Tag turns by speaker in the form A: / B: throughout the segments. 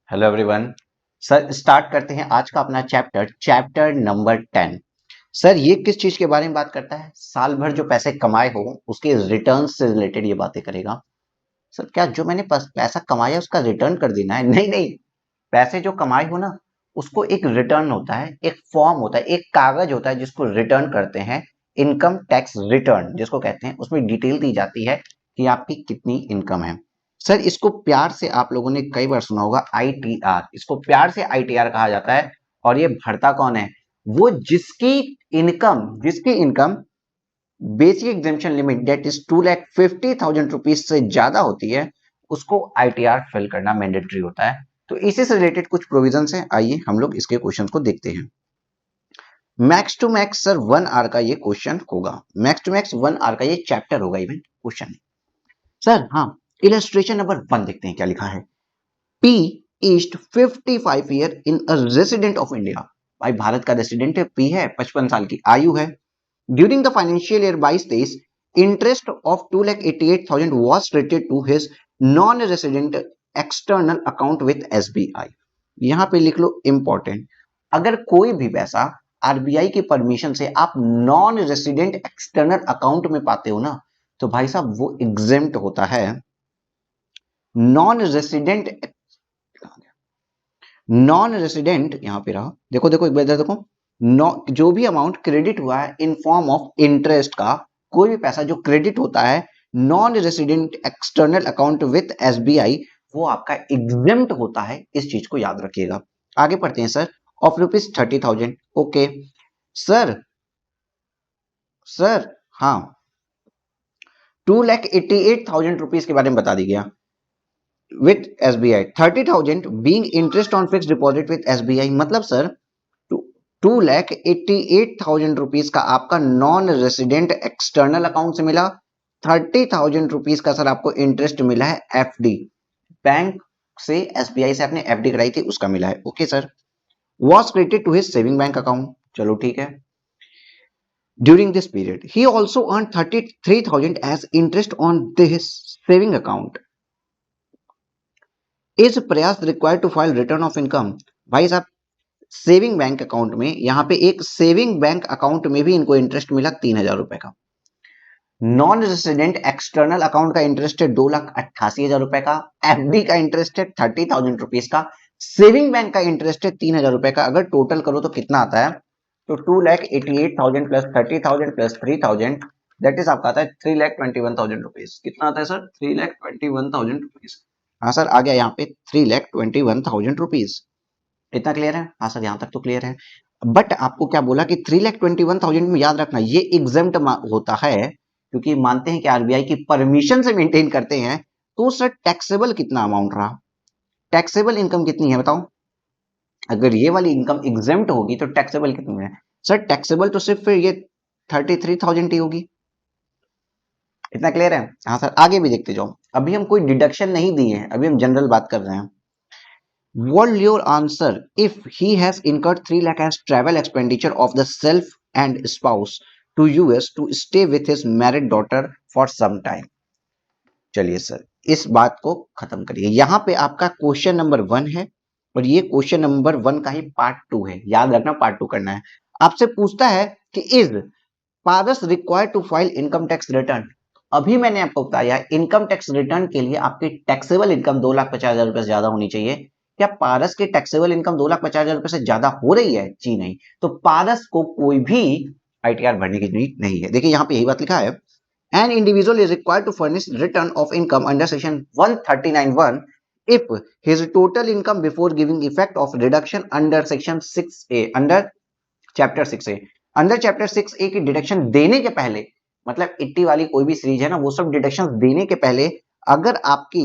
A: Hello everyone. Sir start करते हैं आज का अपना चैप्टर नंबर 10। सर ये किस चीज के बारे में बात करता है? साल भर जो पैसे कमाए हो उसके रिटर्न से रिलेटेड ये बातें करेगा। सर क्या जो मैंने पैसा कमाया उसका रिटर्न कर देना है? नहीं नहीं, पैसे जो कमाए हो ना उसको एक रिटर्न होता है, एक फॉर्म होता है, एक कागज होता है जिसको रिटर्न करते हैं। इनकम टैक्स रिटर्न जिसको कहते हैं, उसमें डिटेल दी जाती है कि आपकी कितनी इनकम है। सर इसको प्यार से आप लोगों ने कई बार सुना होगा आईटीआर, इसको प्यार से आईटीआर कहा जाता है। और ये भरता कौन है? वो जिसकी income basic exemption limit that is 2,50,000 rupees से ज्यादा होती है उसको आईटीआर फिल करना मैंडेटरी होता है। तो इसी से रिलेटेड कुछ प्रोविजंस हैं, आइए हम लोग इसके क्वेश्चंस को देखते हैं। Max to max sir 1 hour का ये क्वेश्चन होगा। मैक्स टू मैक्स 1 आवर का ये चैप्टर होगा, इवन क्वेश्चन है। सर हाँ, इलस्ट्रेशन नंबर 1 देखते हैं क्या लिखा है। P east 55 year in a resident of India. भाई भारत का रेसिडेंट है, पी है, 55 साल की आयु है। During the financial year 22-23 interest of 2,88,000 was credited to his non-resident external account with SBI। यहां पे लिख लो इंपॉर्टेंट, अगर कोई भी पैसा आरबीआई की परमिशन से आप नॉन रेसिडेंट एक्सटर्नल अकाउंट में पाते हो ना, तो भाई साहब वो एग्जेम्प्ट होता है। नॉन रेसिडेंट, नॉन रेसिडेंट यहां पे रहा, देखो देखो एक बार इधर देखो। जो भी अमाउंट क्रेडिट हुआ है इन फॉर्म ऑफ इंटरेस्ट का, कोई भी पैसा जो क्रेडिट होता है non resident external account with SBI, वो आपका एग्जेम्प्ट होता है। इस चीज को याद रखिएगा। आगे पढ़ते हैं sir. Of rupees 30,000, okay sir. Sir हाँ, 2,88,000 रुपीज के बारे में बता दी गया with SBI. 30,000 being interest on fix deposit with SBI, मतलब सर 2,88,000 रुपीज का आपका नॉन रेसिडेंट एक्सटर्नल अकाउंट से मिला। 30,000 रुपीज का सर आपको इंटरेस्ट मिला है एफडी, बैंक से एसबीआई से आपने एफडी कराई थी उसका मिला है, okay sir. Was credited to his saving bank account, चलो ठीक है। During this period he also earn 33,000 as interest on this saving account. Is Prayas required to file return of income. भाई साहब सेविंग बैंक अकाउंट में, यहां पे एक saving bank account में भी इनको इंटरेस्ट मिला 3,000 रुपए का। नॉन रेसिडेंट एक्सटर्नल अकाउंट का इंटरेस्ट है 2,88,000 रुपए का। एफडी का इंटरेस्ट है 30,000 रुपीज का। सेविंग बैंक का इंटरेस्ट है 3,000 रुपए का। अगर टोटल करो तो कितना आता है? तो 2,88,000 प्लस 30,000 प्लस 3,000, दैट इज आपका आता है 3,21,000 रुपीज। कितना आता है सर? 3,21,000 रुपीज। हाँ सर आ गया यहाँ पे 3,21,000 रुपीज। इतना क्लियर है? हाँ सर यहाँ तक तो क्लियर है। बट आपको क्या बोला कि 3,21,000 में याद रखना ये एग्जेम्प्ट होता है, क्योंकि मानते हैं कि आरबीआई की परमिशन से मेंटेन करते हैं। तो सर टैक्सेबल कितना अमाउंट रहा? टैक्सेबल इनकम कितनी है बताओ? अगर ये वाली इनकम एग्जेम्प्ट होगी तो टैक्सेबल कितनी है? सर टैक्सेबल तो सिर्फ फिर ये 33,000 ही होगी। इतना क्लियर है? हाँ सर आगे भी देखते जाओ। अभी हम कोई डिडक्शन नहीं दिए हैं, अभी हम जनरल बात कर रहे हैं। What your answer if he has incurred 3 lakh as travel expenditure of the self and spouse to US to stay with his married daughter for some time। चलिए सर इस बात को खत्म करिए। यहां पे आपका क्वेश्चन नंबर 1 है और ये क्वेश्चन नंबर 1 का ही पार्ट 2 है, याद रखना पार्ट 2 करना है। आपसे पूछता है कि is Paras required to file income tax return. अभी मैंने आपको बताया इनकम टैक्स रिटर्न के लिए आपकी टैक्सेबल इनकम 2,50,000 रुपए से ज्यादा होनी चाहिए। क्या पारस की टैक्सेबल इनकम 2,50,000 रुपए से ज्यादा हो रही है? जी नहीं। तो पारस को कोई भी आईटीआर भरने की जरूरत नहीं है। देखिए यहाँ पे यही बात लिखा है, an individual is required to furnish return of income under section 139(1) if his total income before giving effect of reduction under section 6A under chapter 6A, under chapter 6A की डिडक्शन देने के पहले, मतलब 80 वाली कोई भी सीरीज है ना, वो सब डिडक्शन देने के पहले अगर आपकी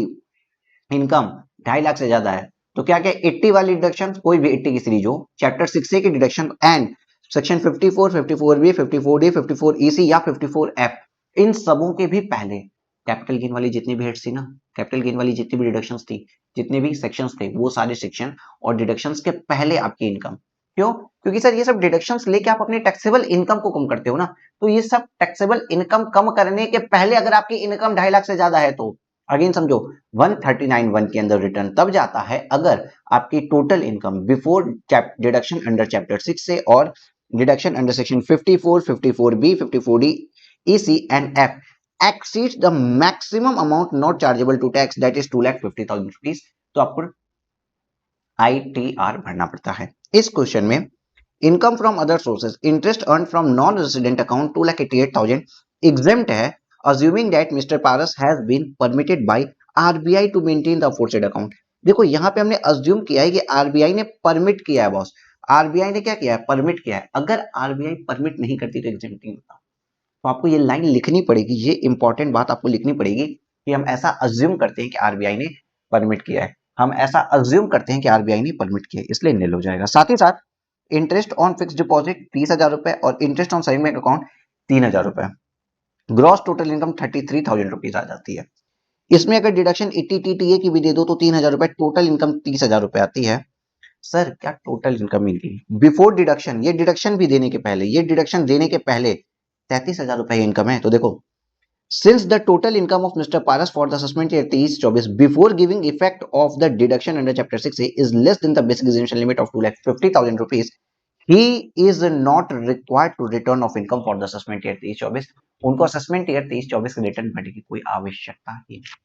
A: इनकम 2.5 लाख से ज्यादा है तो क्या क्या 80 वाली डिडक्शन, कोई भी 80 की सीरीज हो, चैप्टर 6A की deduction and section 54, 54B, 54D, 54EC या 54F, इन सबों के भी पहले कैपिटल गेन वाली जितनी भी हेड्स थी ना, कैपिटल गेन वाली जितनी भी डिडक्शंस थी, जितने भी सेक्शंस थे, वो सारे सेक्शन और डिडक्शंस के पहले आपकी इनकम। क्यों? क्योंकि सर ये सब डिडक्शंस लेके आप अपनी टैक्सेबल इनकम को कम करते हो ना, तो ये सब टैक्सेबल इनकम कम करने के पहले अगर आपकी इनकम 2.5 लाख से ज्यादा है तो अगेन समझो 139(1) के अंदर रिटर्न तब जाता है अगर आपकी total income before deduction under chapter 6 से और deduction under section 54, 54B, 54D, EC and F exceeds the maximum amount not chargeable to tax, that is 2,50,000 rupees, तो आपको ITR भरना पड़ता है। इस क्वेश्चन में income from other sources, interest earn from non resident account 2,88,000 exempt है, assuming that Mr. Paras has been permitted by RBI to maintain the aforesaid account। देखो यहाँ पे हमने अज्यूम किया है कि RBI ने परमिट किया है बॉस, RBI ने क्या किया है, परमिट किया है। अगर RBI परमिट नहीं करती तो एग्जेम्प्ट नहीं होता। तो आपको ये लाइन लिखनी पड़ेगी, ये इंपॉर्टेंट बात आपको लिखनी पड़ेगी कि हम ऐसा अज्यूम करते हैं कि RBI ने परमिट किया है, हम ऐसा अज्यूम करते हैं कि RBI ने परमिट किया है, इसलिए नील हो जाएगा। साथ ही साथ इंटरेस्ट ऑन फिक्स डिपॉजिट 30,000 रुपए और interest on saving bank account 3,000 रुपए, ग्रॉस टोटल इनकम 33,000 रुपीज आ जाती है। इसमें अगर डिडक्शन 80 की भी दे दो तो 3,000 रुपए, टोटल इनकम 30,000 रुपए आती है। सर क्या टोटल इनकम इनकी बिफोर डिडक्शन, ये डिडक्शन भी देने के पहले, ये डिडक्शन देने के पहले 33,000 रुपए इनकम है। तो देखो, since the total income of Mr. Paras for the assessment year 23-24 before giving effect of the deduction under chapter 6A is less than the basic exemption limit of 2,50,000 rupees, he is not required to return of income for the assessment year 23-24। उनको assessment year 23-24 के return भरने की कोई आवश्यकता ही नहीं।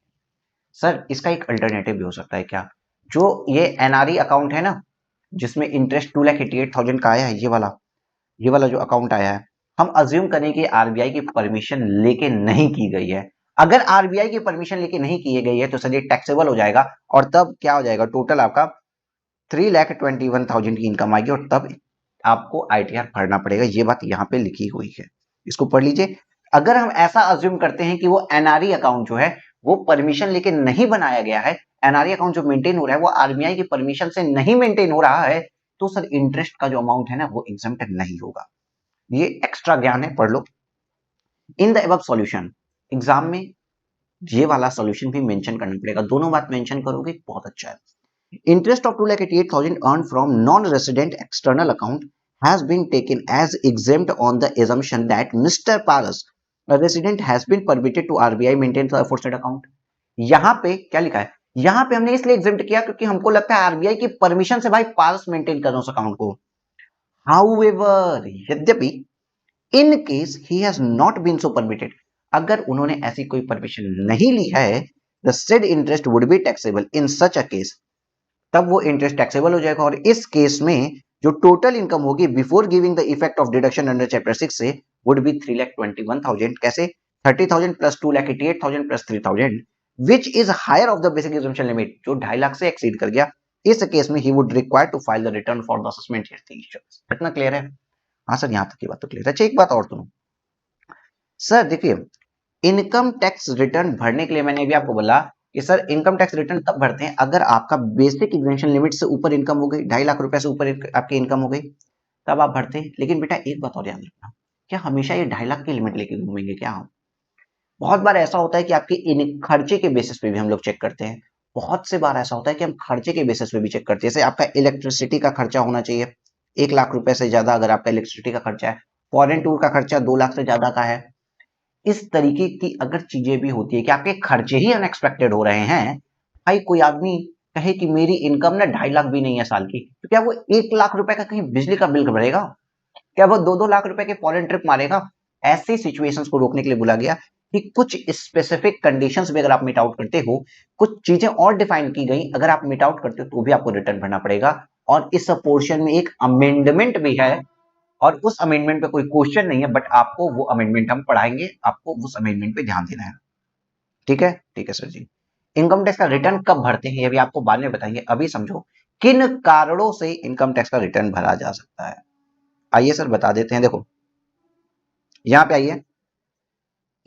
A: Sir इसका एक alternative भी हो सकता है क्या, जो ये NRE अकाउंट है ना, जिसमें इंटरेस्ट 2,88,000 का आया है, ये वाला जो अकाउंट आया है, हम अज्यूम करें कि आरबीआई की परमिशन लेके नहीं की गई है। अगर आरबीआई की परमिशन लेके नहीं की गई है तो सर ये टैक्सेबल हो जाएगा और तब क्या हो जाएगा, टोटल आपका 3,21,000 की इनकम आएगी और तब आपको आईटीआर भरना पड़ेगा। ये बात यहाँ पे लिखी हुई है, इसको पढ़ लीजिए। अगर हम ऐसा अज्यूम करते हैं कि वो एनआरई अकाउंट जो है वो परमिशन लेके नहीं बनाया गया है, एनआरई अकाउंट जो मेंटेन हो रहा है वो आरबीआई की परमिशन से नहीं मेंटेन हो रहा है, तो सर इंटरेस्ट का जो अमाउंट है ना वो एग्जम्प्ट नहीं होगा। ये एक्स्ट्रा ज्ञान है, पढ़ लो। In the above solution, exam में ये वाला सॉल्यूशन भी मेंशन करना पड़ेगा, दोनों बात मेंशन करोगे बहुत अच्छा है। Interest of 2,88,000 earn from non resident external account has been taken as exempt on the assumption that Mr. Paras, a resident, has been permitted to RBI maintain the aforesaid account। यहाँ पे क्या लिखा है, यहाँ पे हमने इसलिए एग्जेम्प्ट किया क्योंकि हमको लगता है आरबीआई की परमिशन से भाई पारस मेंटेन कर रहा उस अकाउंट को। However, यद्यपि in case he has not been so permitted, अगर उन्होंने ऐसी कोई परमिशन नहीं ली है, the said interest would be taxable in such a case, तब वो इंटरेस्ट टैक्सेबल हो जाएगा। और इस केस में जो टोटल इनकम होगी before giving the effect of deduction under chapter 6 से वुड बी 3,21,000। कैसे, 30,000 plus 2,88,000 plus 3,000 which is higher of the basic exemption limit, जो 2.5 लाख से एक्सीड कर गया। इस केस में he would require to file the return for the assessment year. इतना clear है? हाँ सर यहाँ तक की बात तो क्लियर है। अच्छा एक बात और सुनो सर, देखिए इनकम टैक्स रिटर्न भरने के लिए मैंने भी आपको बोला कि सर इनकम टैक्स रिटर्न तब भरते हैं अगर आपका बेसिक एग्जेम्पशन लिमिट से ऊपर इनकम हो गई, 2.5 लाख रुपए से ऊपर आपकी इनकम हो गई, तब आप भरते हैं। लेकिन बेटा एक बात और याद रखना, क्या हमेशा ये 2.5 लाख की लिमिट लेके घूमेंगे क्या हम? बहुत बार ऐसा होता है कि आपके इन खर्चे के बेसिस पे भी हम लोग चेक करते हैं। बहुत से बार ऐसा होता है कि हम खर्चे के बेसिस पे भी चेक करते हैं। जैसे आपका इलेक्ट्रिसिटी का खर्चा होना चाहिए 1 लाख रुपए से ज्यादा, अगर आपका इलेक्ट्रिसिटी का खर्चा है, फॉरेन टूर का खर्चा 2 लाख से ज्यादा का है, इस तरीके की अगर चीजें भी होती है कि आपके खर्चे ही अनएक्सपेक्टेड हो रहे हैं। भाई कोई आदमी कहे कि मेरी इनकम ना 2.5 लाख भी नहीं है साल की, तो क्या वो 1 लाख रुपए का कहीं बिजली का बिल भरेगा? क्या वो 2-2 लाख रुपए के फॉरेन ट्रिप मारेगा? ऐसी सिचुएशंस को रोकने के लिए बोला गया कि कुछ स्पेसिफिक कंडीशंस भी अगर आप मीट आउट करते हो, कुछ चीजें और डिफाइन की गई, अगर आप मीट आउट करते हो तो भी आपको रिटर्न भरना पड़ेगा। और इस पोर्शन में एक अमेंडमेंट भी है और उस अमेंडमेंट पे कोई क्वेश्चन नहीं है, बट आपको वो अमेंडमेंट हम पढ़ाएंगे, आपको उस अमेंडमेंट पे ध्यान देना है। ठीक है? ठीक है सर जी। इनकम टैक्स का रिटर्न कब भरते हैं ये भी आपको बाद में बताएंगे। अभी समझो किन कारणों से इनकम टैक्स का रिटर्न भरा जा सकता है। आइए सर बता देते हैं। देखो यहां पे आइए,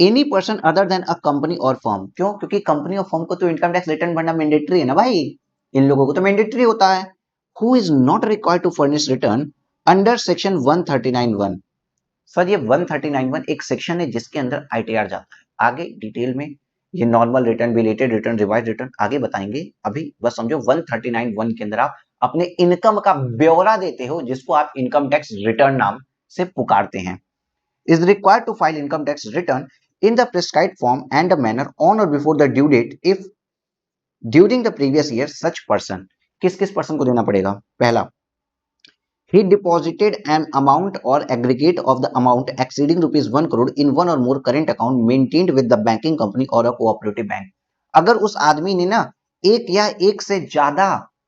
A: any person other than a company और फर्म। क्यों? क्योंकि कंपनी और फर्म को तो इनकम टैक्स रिटर्न भरना मैंडेटरी है ना भाई, इन लोगों को तो मैंडेटरी होता है। Who is not required to furnish return under section 139(1)। Sir ये 139(1) एक सेक्शन है जिसके अंदर आईटीआर जाता है। आगे डिटेल में ये normal return, belated return, revise return आगे बताएंगे। अभी बस समझो 139(1) के अंदर आप अपने इनकम का ब्यौरा देते हो, जिसको आप इनकम टैक्स रिटर्न नाम से पुकारते हैं। is required to file income tax return in the prescribed form and manner on or before the due date if during the previous year such person, किस किस पर्सन को देना पड़ेगा? पहला, he deposited an amount or aggregate of the amount exceeding rupees 1 crore in one or more current account maintained with the banking company or a cooperative bank. अगर उस आदमी ने ना एक या एक से ज्यादा,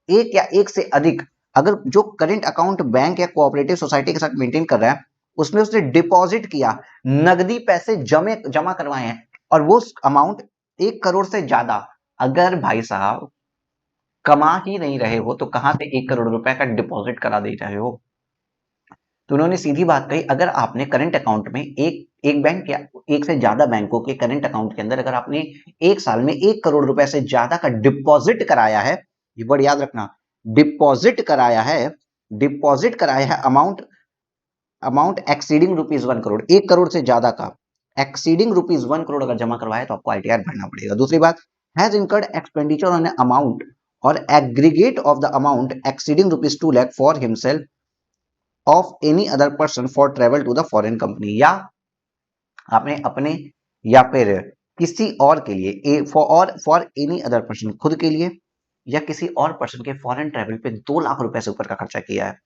A: एक या एक से अधिक, अगर जो करंट अकाउंट बैंक या कोऑपरेटिव सोसाइटी के साथ मेंटेन कर रहा है उसमें उसने डिपॉजिट किया, नगदी पैसे जमा करवाए हैं और वो अमाउंट 1 करोड़ से ज्यादा, अगर भाई साहब कमा ही नहीं रहे हो तो कहां से 1 करोड़ रुपए का डिपॉजिट करा दे रहे हो? तो उन्होंने सीधी बात कही, अगर आपने करंट अकाउंट में एक बैंक या एक से ज्यादा बैंकों के करंट अकाउंट के अंदर अगर आपने एक साल में 1 करोड़ रुपए से ज्यादा का डिपॉजिट कराया है, ये वर्ड याद रखना, डिपॉजिट कराया है amount exceeding rupees 1 crore, 1 crore से ज्यादा का एक्सीडिंग रुपीज 1 करोड़ अगर जमा करवाया तो आपको आईटीआर भरना पड़ेगा। दूसरी बात, has incurred expenditure on a amount or aggregate of the amount exceeding rupees 2 lakh for himself of any other person for travel to the foreign company, या आपने अपने या फिर किसी और के लिए फॉर एनी अदर पर्सन, खुद के लिए या किसी और पर्सन के फॉरेन ट्रेवल पे 2 लाख रुपए से ऊपर का खर्चा किया है,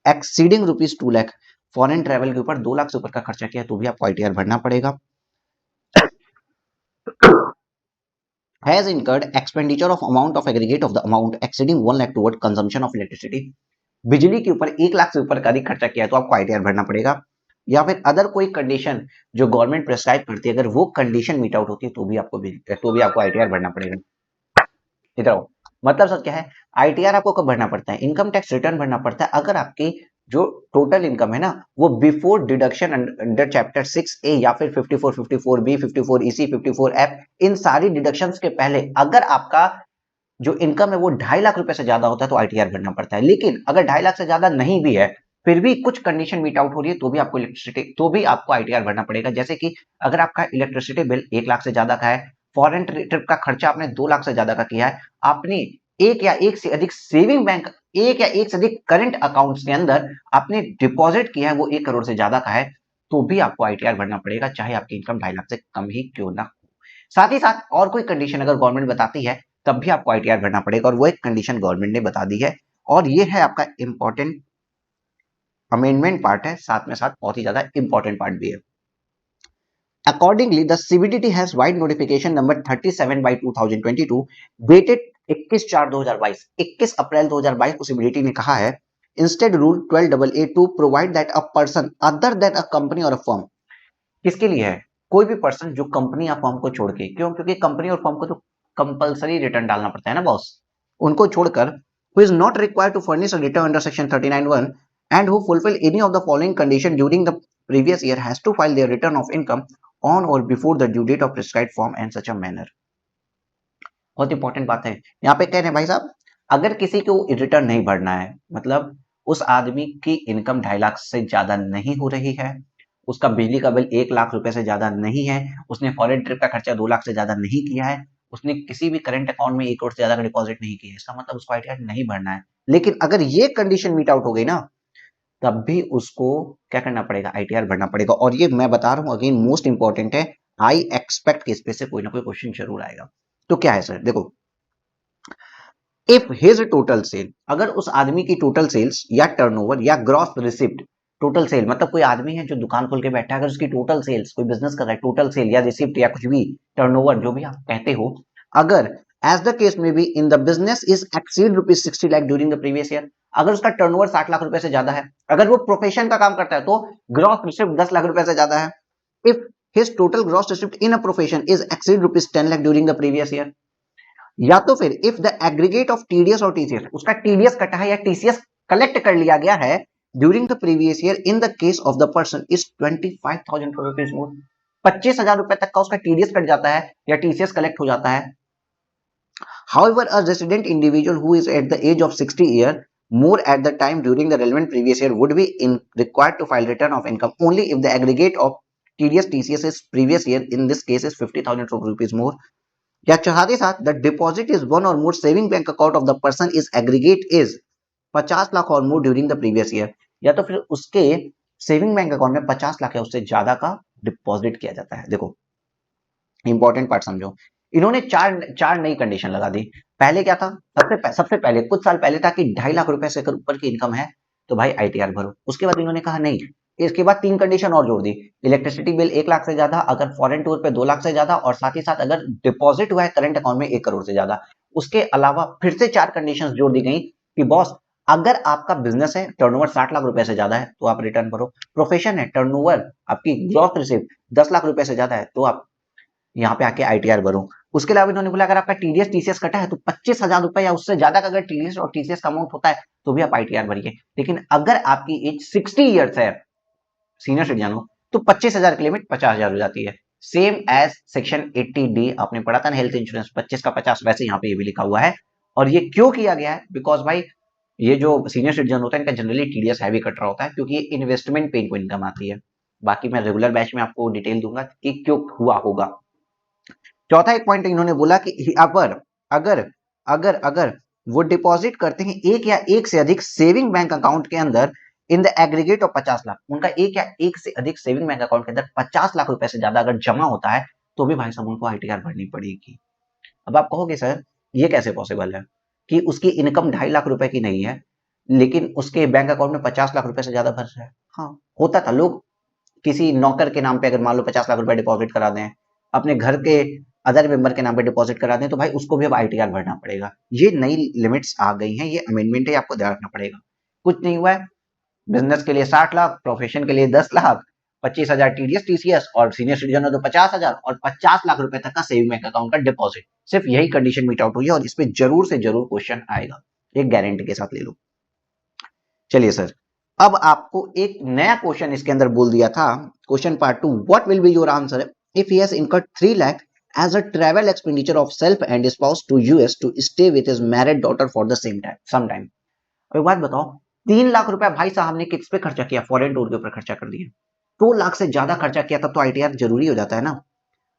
A: exceeding rupees 2 lakh, foreign travel के ऊपर 2 लाख से ऊपर का खर्चा किया तो भी आपको आईटीआर भरना पड़ेगा। Has incurred expenditure of amount of aggregate of the amount exceeding 1 lakh toward consumption of electricity, बिजली के ऊपर 1 लाख से ऊपर का अधिक खर्चा किया है तो आपको आईटीआर भरना पड़ेगा। या फिर अदर कोई कंडीशन जो गवर्नमेंट प्रेस्क्राइब करती है अगर वो कंडीशन मीट आउट होती है तो भी आपको आईटीआर भरना पड़ेगा। इधर आओ, मतलब सर क्या है, आईटीआर आपको कब भरना पड़ता है? इनकम टैक्स रिटर्न भरना पड़ता है अगर आपकी जो टोटल इनकम है ना वो before deduction under chapter 6A या फिर 54, 54B, 54EC, 54F, इन सारी डिडक्शंस के पहले अगर आपका जो इनकम है वो 2.5 लाख रुपए से ज्यादा होता है तो आईटीआर भरना पड़ता है। लेकिन अगर 2.5 लाख से ज्यादा नहीं भी है फिर भी कुछ कंडीशन मीट आउट हो रही है तो भी आपको आईटीआर भरना पड़ेगा। जैसे कि अगर आपका इलेक्ट्रिसिटी बिल 1 लाख से ज्यादा का है, फॉरेन ट्रिप का खर्चा आपने 2 लाख से ज्यादा का किया है, आपने एक या एक से अधिक सेविंग बैंक, एक या एक से अधिक करंट अकाउंट्स के अंदर आपने डिपॉजिट किया है वो 1 करोड़ से ज्यादा का है तो भी आपको आईटीआर भरना पड़ेगा, चाहे आपकी इनकम 2.5 लाख से कम ही क्यों ना हो। साथ ही साथ और कोई कंडीशन अगर गवर्नमेंट बताती है तब भी आपको आईटीआर भरना पड़ेगा और वो एक कंडीशन गवर्नमेंट ने बता दी है और ये है आपका इंपॉर्टेंट अमेंडमेंट पार्ट है, साथ में साथ बहुत ही ज्यादा इंपॉर्टेंट पार्ट भी है। Accordingly, the CBDT has wide notification number 37/2022 dated 21/4/2022, 21 अप्रैल 2022 को CBDT ने कहा है instead rule 12AA to provide that a person other than a company और अ फर्म, किसके लिए है? कोई भी पर्सन जो कंपनी या फर्म को छोड़ के, क्यों? क्योंकि कंपनी और फर्म को तो कंपलसरी रिटर्न डालना पड़ता है ना बॉस, उनको छोड़कर who is not required to furnish a return under section 39(1) and who fulfill any of the following condition during the previous year has to file their return of income on or before the due date of prescribed form and such a manner। बहुत important बात है यहाँ पे, कह रहे हैं भाई साहब अगर किसी को रिटर्न नहीं भरना है, मतलब उस आदमी की इनकम 2.5 लाख से ज्यादा नहीं हो रही है, उसका बिजली का बिल 1 लाख रुपए से ज्यादा नहीं है, उसने फॉरेन ट्रिप का खर्चा 2 लाख से ज्यादा नहीं किया है, उसने किसी भी करंट अकाउंट में 1 करोड़ से ज्यादा का डिपॉजिट नहीं किया है, इसका मतलब उसको आईटीआर नहीं भरना है। लेकिन अगर ये कंडीशन मीट आउट हो गई ना तब भी उसको क्या करना पड़ेगा? आईटीआर भरना पड़ेगा। और ये मैं बता रहा हूं अगेन मोस्ट इंपॉर्टेंट है, आई एक्सपेक्ट कि इस पे से कोई ना कोई क्वेश्चन जरूर आएगा। तो क्या है सर, देखो इफ हिज टोटल सेल, अगर उस आदमी की टोटल सेल्स या टर्नओवर या ग्रॉस रिसिप्ट, टोटल सेल मतलब कोई आदमी है जो दुकान खोल के बैठा है, अगर उसकी टोटल सेल्स, कोई बिजनेस कर रहा है, टोटल सेल या रिसिप्ट या कुछ भी टर्नओवर जो भी आप कहते हो, अगर एज द केस में be in the business is exceed rupees 60 lakh during the previous year, अगर उसका टर्नओवर 60 लाख रुपए से ज्यादा है, अगर वो प्रोफेशन का काम करता है तो ग्रॉस रिसिप्ट 10 लाख रुपए से ज्यादा है। If his total gross receipt in a profession is exceed rupees 10 lakh during the previous year, या तो फिर if the aggregate of TDS और टीसीएस, उसका टीडीएस कटा है या टीसीएस कलेक्ट कर लिया गया है during the previous year in the case of the person is 25,000 rupees more, 25,000 रुपए तक का उसका टीडीएस कट जाता है या टीसीएस कलेक्ट हो जाता है। However, a resident individual who is at the age of 60 year more at the time during the relevant previous year would be required to file return of income only if the aggregate of TDS TCS is previous year, in this case is 50,000 rupees more, या साथ ही साथ the deposit is one or more saving bank account of the person is aggregate is 50 lakh or more during the previous year, या तो फिर उसके saving bank account में 50 लाख या उससे ज्यादा का डिपॉजिट किया जाता है। देखो इंपॉर्टेंट पार्ट समझो। इन्होंने चार चार नई कंडीशन लगा दी। पहले क्या था, सबसे पहले कुछ साल पहले था कि 2.5 लाख रुपए से ऊपर की इनकम है तो भाई आईटीआर भरो। उसके बाद इन्होंने कहा नहीं, इसके बाद 3 कंडीशन और जोड़ दी। इलेक्ट्रिसिटी बिल 1 लाख से ज्यादा, अगर फॉरेन टूर पे 2 लाख से ज्यादा, और साथ ही साथ अगर डिपॉजिट हुआ है करंट अकाउंट में 1 करोड़ से ज्यादा। उसके अलावा फिर से 4 कंडीशंस जोड़ दी गई कि बॉस अगर आपका बिजनेस है, टर्नओवर 60 लाख रुपए से ज्यादा है तो आप रिटर्न भरो। प्रोफेशन है, टर्नओवर आपकी ग्रॉस रिसीव 10 लाख रुपए से ज्यादा है तो आप यहाँ पे आके आईटीआर भरो। उसके अलावा इन्होंने बोला अगर आपका टीडीएस टीसीएस कटा है तो 25,000 रुपए या उससे ज्यादा का अगर टीडीएस और टीसीएस का अमाउंट होता है तो भी आप आईटीआर भरिए। लेकिन अगर आपकी एज 60 ईयर्स है, सीनियर सिटीजन हो, तो 25,000 की लिमिट 50,000 हो जाती है। सेम एज सेक्शन 80D आपने पढ़ा था ना, हेल्थ इंश्योरेंस 25 का 50, वैसे यहाँ पे ये भी लिखा हुआ है। और ये क्यों किया गया है, बिकॉज भाई ये जो सीनियर सिटीजन होता है इनका जनरली टीडीएस हैवी कट रहा होता है क्योंकि ये इन्वेस्टमेंट पे इनको इनकम आती है। बाकी मैं रेगुलर बैच में आपको डिटेल दूंगा कि क्यों हुआ होगा। चौथा एक पॉइंट इन्होंने बोला कि अगर अगर अगर अगर वो डिपॉजिट करते हैं एक या एक से अधिक सेविंग बैंक अकाउंट के अंदर in the aggregate of 50 lakh, उनका एक या एक से अधिक सेविंग बैंक अकाउंट के अंदर 50 लाख रुपए से ज्यादा अगर जमा होता है तो भी भाई साहब उनको आईटीआर भरनी पड़ेगी। अब आप कहोगे सर ये कैसे पॉसिबल है कि उसकी इनकम 2.5 लाख रुपए की नहीं है लेकिन उसके बैंक अकाउंट में 50 लाख रुपए से ज्यादा भर रहा है। हाँ होता था, लोग किसी नौकर के नाम पे अगर मान लो 50 लाख रुपए डिपॉजिट करा दें, अपने घर के अदर मेंबर के नाम पे डिपॉजिट करा दें, तो भाई उसको भी अब आईटीआर भरना पड़ेगा। ये नई लिमिट्स आ गई हैं, ये अमेंडमेंट है, आपको ध्यान रखना पड़ेगा। कुछ नहीं हुआ है, बिजनेस के लिए 60 लाख, प्रोफेशन के लिए 10 लाख, 25,000 टीडीएस टीसीएस, और सीनियर सिटीजन हो तो 50,000 और 50 लाख रुपए तक का सेविंग बैंक अकाउंट का डिपॉजिट। सिर्फ यही कंडीशन मीट आउट हुई है और इस पे जरूर से जरूर क्वेश्चन आएगा, एक गारंटी के साथ ले लो। चलिए सर, अब आपको एक नया क्वेश्चन इसके अंदर बोल दिया था, question part 2, what will be your answer if he has incurred 3 lakh as a travel expenditure of self and spouse to US to stay with his married daughter for the same time sometime। अब एक बात बताओ, 3 लाख रुपया भाई साहब ने किस पे खर्चा किया, फॉरेन टूर के ऊपर खर्चा कर दिया। 2 लाख से ज्यादा खर्चा किया तब तो आईटीआर जरूरी हो जाता है ना।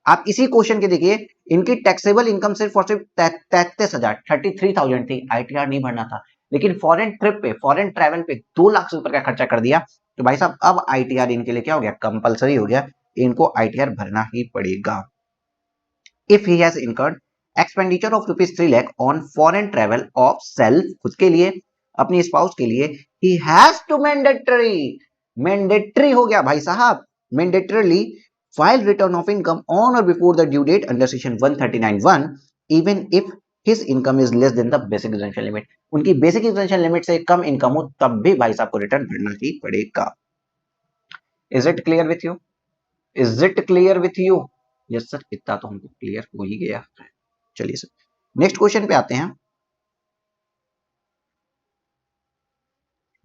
A: आप इसी क्वेश्चन के देखिए, इनकी टैक्सेबल इनकम सिर्फ और सिर्फ 33,000 33,000 थी, आईटीआर नहीं भरना था। लेकिन फॉरेन ट्रिप पे, फॉरेन ट्रैवल पे 2 लाख से ऊपर का खर्चा कर दिया तो भाई साहब अब आईटीआर इनके लिए क्या हो गया, कंपलसरी हो गया, इनको आईटीआर भरना ही पड़ेगा। If he has incurred expenditure of ₹3 lakh on foreign travel of self, खुद के लिए, अपनी स्पाउस के लिए, ही हैज टू मैंडेटरी हो गया भाई साहब, mandatorily file return of income on or before the due date under section 139(1) even if his income is less than the basic exemption limit। उनकी बेसिक exemption लिमिट से कम income हो तब भी भाई साहब को रिटर्न भरना ही पड़ेगा। Is it clear with you, is it clear with you? Yes sir, इतना तो हमको क्लियर हो ही गया। चलिए सर, नेक्स्ट क्वेश्चन पे आते हैं।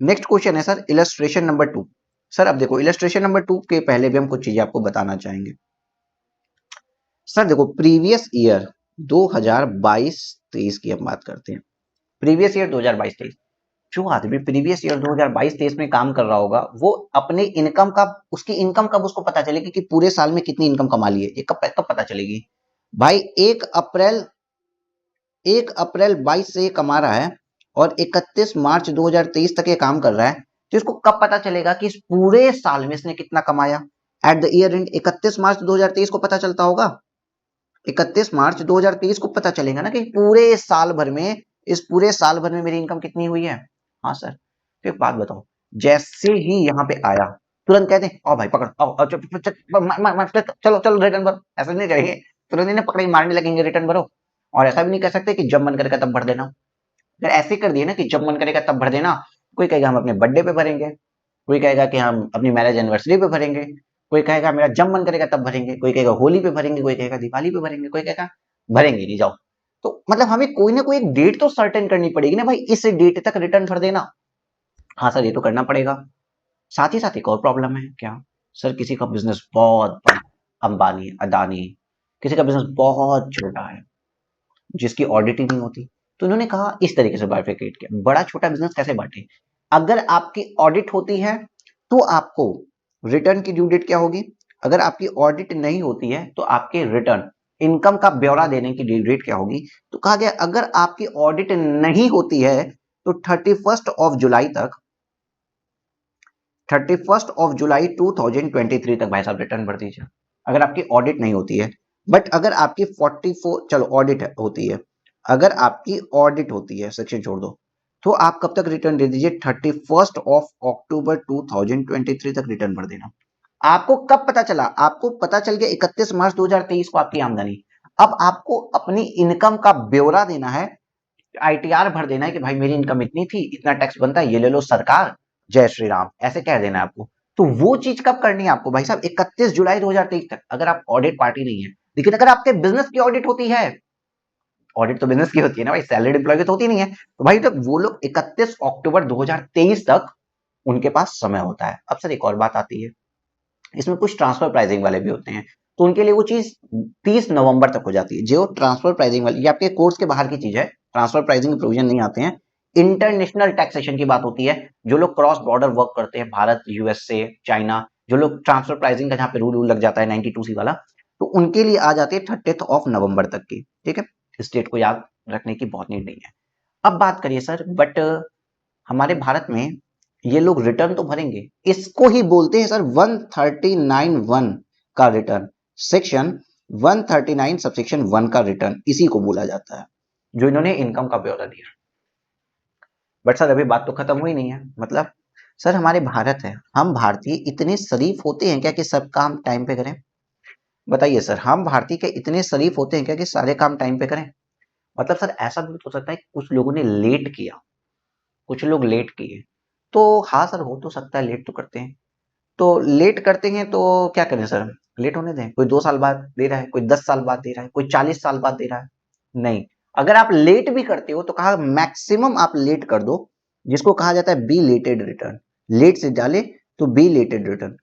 A: नेक्स्ट क्वेश्चन है सर इलस्ट्रेशन नंबर 2। सर अब देखो, इलस्ट्रेशन नंबर 2 के पहले भी हम कुछ चीजें आपको बताना चाहेंगे। सर देखो, प्रीवियस ईयर 2022-23 की हम बात करते हैं। प्रीवियस ईयर 2022-23, जो आदमी प्रीवियस ईयर 2022-23 में काम कर रहा होगा वो अपने इनकम का, उसकी इनकम कब उसको पता चलेगी कि पूरे साल में कितनी इनकम कमा ली है, ये कब पता चलेगी भाई? 1 अप्रैल 22 से ये कमा रहा है और 31 मार्च 2023 तक ये काम कर रहा है, तो इसको कब पता चलेगा कि इस पूरे साल में इसने कितना कमाया? At the year and 31 March 2023 को पता चलता होगा। 31 मार्च 2023 को पता चलेगा ना कि पूरे साल भर में, इस पूरे साल भर में मेरी इनकम कितनी हुई है। हाँ सर, तो एक बात बताओ, जैसे ही यहाँ पे आया तुरंत कहते हैं आओ भाई पकड़, आओ चलो चलो रिटर्न भरो, ऐसा नहीं करेंगे, तुरंत इन्हें पकड़े मारने लगेंगे रिटर्न भरो। और ऐसा भी नहीं कह सकते कि जब मन करेगा तब भर देना। अगर ऐसे कर दिए ना कि जब मन करेगा तब भर देना, कोई कहेगा हम अपने बर्थडे पे भरेंगे, कोई कहेगा कि हम अपनी मैरिज एनिवर्सरी पे भरेंगे, कोई कहेगा मेरा जब मन करेगा तब भरेंगे, कोई कहेगा होली पे भरेंगे, कोई कहेगा दिवाली पे भरेंगे, कोई कहेगा भरेंगे नहीं जाओ। तो मतलब हमें कोई ना कोई एक डेट तो सर्टेन करनी पड़ेगी ना भाई, इस डेट तक रिटर्न भर देना। हाँ सर, ये तो करना पड़ेगा। साथ ही साथ एक और प्रॉब्लम है, क्या सर? किसी का बिजनेस बहुत बड़ा, अंबानी, अदानी, किसी का बिजनेस बहुत छोटा है जिसकी ऑडिट ही नहीं होती, तो इन्होंने कहा इस तरीके से बाइफरकेट किया, बड़ा छोटा बिजनेस कैसे बांटे। अगर आपकी ऑडिट होती है तो आपको रिटर्न की ड्यू डेट क्या होगी, अगर आपकी ऑडिट नहीं होती है तो आपके रिटर्न, इनकम का ब्यौरा देने की ड्यू डेट क्या होगी। तो कहा गया अगर आपकी ऑडिट नहीं होती है तो 31 जुलाई तक, 31 जुलाई 2023 तक भाई साहब रिटर्न भर दीजिए। अगर आपकी ऑडिट नहीं होती है बट अगर आपकी 44 चलो ऑडिट होती है, अगर आपकी ऑडिट होती है, सेक्शन छोड़ दो, तो आप कब तक रिटर्न दे दीजिए, 31 अक्टूबर 2023 तक रिटर्न भर देना। आपको कब पता चला, आपको पता चल गया 31 मार्च 2023 को आपकी आमदनी। अब आपको अपनी इनकम का ब्यौरा देना है, आईटीआर भर देना है कि भाई मेरी इनकम इतनी थी, इतना टैक्स बनता है, ये ले लो सरकार, जय श्री राम, ऐसे कह देना है आपको। तो वो चीज कब करनी है आपको भाई साहब, 31 जुलाई 2023 तक, अगर आप ऑडिट पार्टी नहीं है। लेकिन अगर आपके बिजनेस की ऑडिट होती है, ऑडिट तो बिजनेस की होती है ना भाई, सैलरीड एम्प्लॉय की तो होती नहीं है, तो भाई तक वो लोग 31 अक्टूबर 2023 तक उनके पास समय होता है। अब सर एक और बात आती है, इसमें कुछ ट्रांसफर प्राइसिंग वाले भी होते हैं, तो उनके लिए वो चीज 30 नवंबर तक हो जाती है। जो ट्रांसफर प्राइसिंग वाली, ये आपके कोर्स के बाहर की चीज है, ट्रांसफर प्राइसिंग प्रोविजन नहीं आते हैं। इंटरनेशनल टैक्सेशन की बात होती है, जो लोग क्रॉस बॉर्डर वर्क करते हैं, भारत, यूएस से चाइना, जो लोग ट्रांसफर प्राइसिंग का जहाँ पे रूल लग जाता है 92C वाला, तो उनके लिए आ जाती है 30 नवंबर तक की। ठीक है, स्टेट को याद रखने की बहुत नीड नहीं है। अब बात करिए सर, बट हमारे भारत में ये लोग रिटर्न तो भरेंगे, इसको ही बोलते हैं सर 139(1) का रिटर्न, सेक्शन 139 सबसेक्शन 1 का रिटर्न, इसी को बोला जाता है, जो इन्होंने इनकम का ब्यौरा दिया। बट सर अभी बात तो खत्म हुई नहीं है, मतलब सर हमारे भारत है, हम भारतीय इतने शरीफ होते हैं क्या कि सब काम टाइम पे करें? बताइए सर, हम भारतीय के इतने शरीफ होते हैं क्या कि सारे काम टाइम पे करें? मतलब सर ऐसा भी हो सकता है कि कुछ लोगों ने लेट किया, कुछ लोग लेट किए, तो हाँ सर हो तो सकता है, लेट तो करते हैं। तो लेट करते हैं तो क्या करें सर, लेट होने दें? कोई 2 साल बाद दे रहा है, कोई 10 साल बाद दे रहा है, कोई 40 साल बाद दे रहा है, नहीं। अगर आप लेट भी करते हो तो कहा मैक्सिमम आप लेट कर दो, जिसको कहा जाता है बी लेटेड रिटर्न, लेट से डाले तो बी लेटेड रिटर्न।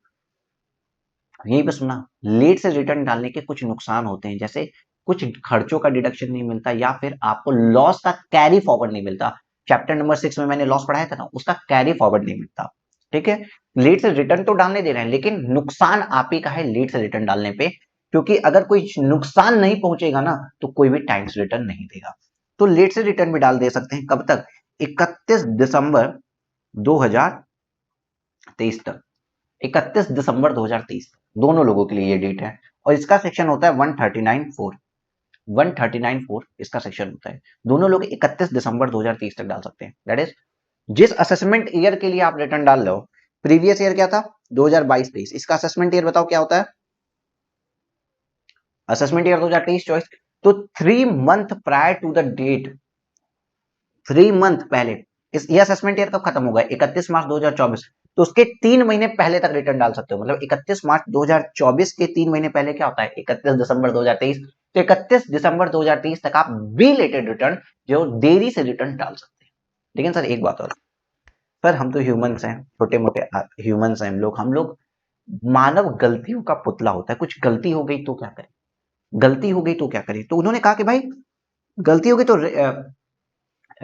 A: यहीं पे सुना, लेट से रिटर्न डालने के कुछ नुकसान होते हैं, जैसे कुछ खर्चों का डिडक्शन नहीं मिलता, या फिर आपको लॉस का कैरी फॉरवर्ड नहीं मिलता। चैप्टर नंबर 6 में मैंने लॉस पढ़ाया था ना, उसका कैरी फॉरवर्ड नहीं मिलता। ठीक है, लेट से रिटर्न तो डालने दे रहे हैं, लेकिन नुकसान आप ही का है लेट से रिटर्न डालने पे, क्योंकि अगर कोई नुकसान नहीं पहुंचेगा ना, तो कोई भी टाइम से रिटर्न नहीं देगा। तो लेट से रिटर्न भी डाल दे सकते हैं, कब तक? 31 दिसंबर 2023 तक, 31 दिसंबर 2023, दोनों लोगों के लिए ये डेट है। और इसका सेक्शन होता है 139(4), 139(4) इसका सेक्शन होता है। दोनों लोग 31 दिसंबर 2023 तक डाल सकते हैं। दैट इज, जिस असेसमेंट ईयर के लिए आप रिटर्न डाल रहे हो, प्रीवियस ईयर क्या था 2022-23, इसका असेसमेंट ईयर बताओ क्या होता है? असेसमेंट ईयर 2023-24, तो 3 month prior to the date, 3 month पहले, इस ये असेसमेंट ईयर कब खत्म होगा? 31 मार्च 2024, तो उसके 3 महीने पहले तक रिटर्न डाल सकते हो। मतलब 31 मार्च 2024 के 3 महीने पहले क्या होता है? 31 दिसंबर 2023, तो 31 दिसंबर 2023 तक आप बिलेटेड रिटर्न, जो देरी से रिटर्न डाल सकते हैं। लेकिन सर एक बात और, सर हम तो ह्यूमंस हैं, छोटे मोटे ह्यूमंस हैं हम लोग मानव गलतियों का पुतला होता है, कुछ गलती हो गई तो क्या करें, गलती हो गई तो क्या करें? तो उन्होंने कहा कि भाई गलती हो गई तो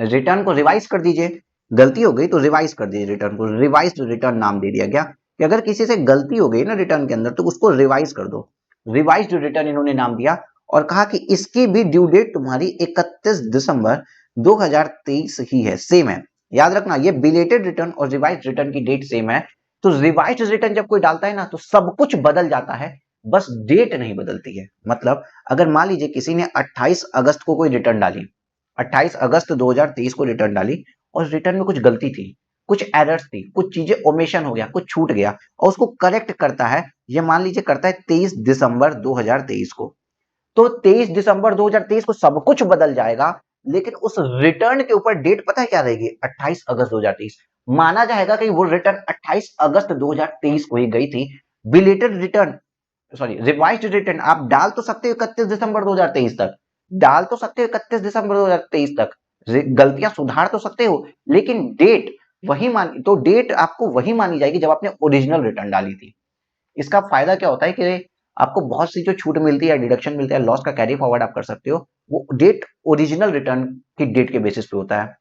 A: रिटर्न को रिवाइज कर दीजिए, गलती हो गई तो रिवाइज कर दीजिए, रिटर्न को रिवाइज रिटर्न नाम दे दिया गया, कि अगर किसी से गलती हो गई ना रिटर्न के अंदर, तो उसको रिवाइज कर दो, रिवाइज रिटर्न इन्होंने नाम दिया। और कहा कि इसकी भी ड्यू डेट तुम्हारी 31 दिसंबर 2023 ही है, सेम है। याद रखना, ये बिलेटेड रिटर्न और रिवाइज रिटर्न की डेट सेम है। तो रिवाइज रिटर्न जब कोई डालता है ना, तो सब कुछ बदल जाता है, बस डेट नहीं बदलती है। मतलब अगर मान लीजिए किसी ने 28 अगस्त को कोई रिटर्न डाली, 28 अगस्त 2023 को रिटर्न डाली, और रिटर्न में कुछ गलती थी, कुछ एरर्स थी, कुछ चीजें ओमिशन हो गया, कुछ छूट गया, और उसको करेक्ट करता है, ये मान लीजिए करता है 23 दिसंबर 2023 को, तो 23 दिसंबर 2023 को सब कुछ बदल जाएगा, लेकिन उस रिटर्न के ऊपर डेट पता है क्या रहेगी? 28 अगस्त 2023। माना जाएगा कि वो रिटर्न 28 अगस्त 2023 को ही गई थी। Belated return, sorry revised return आप डाल तो सकते हो 31 दिसंबर 2023 तक, डाल तो सकते हो 31 दिसंबर 2023 तक, गलतियां सुधार तो सकते हो, लेकिन डेट वही मान, तो डेट आपको वही मानी जाएगी जब आपने ओरिजिनल रिटर्न डाली थी। इसका फायदा क्या होता है कि आपको बहुत सी जो छूट मिलती है, डिडक्शन मिलता है, लॉस का कैरी फॉरवर्ड आप कर सकते हो, वो डेट ओरिजिनल रिटर्न की डेट के बेसिस पे होता है।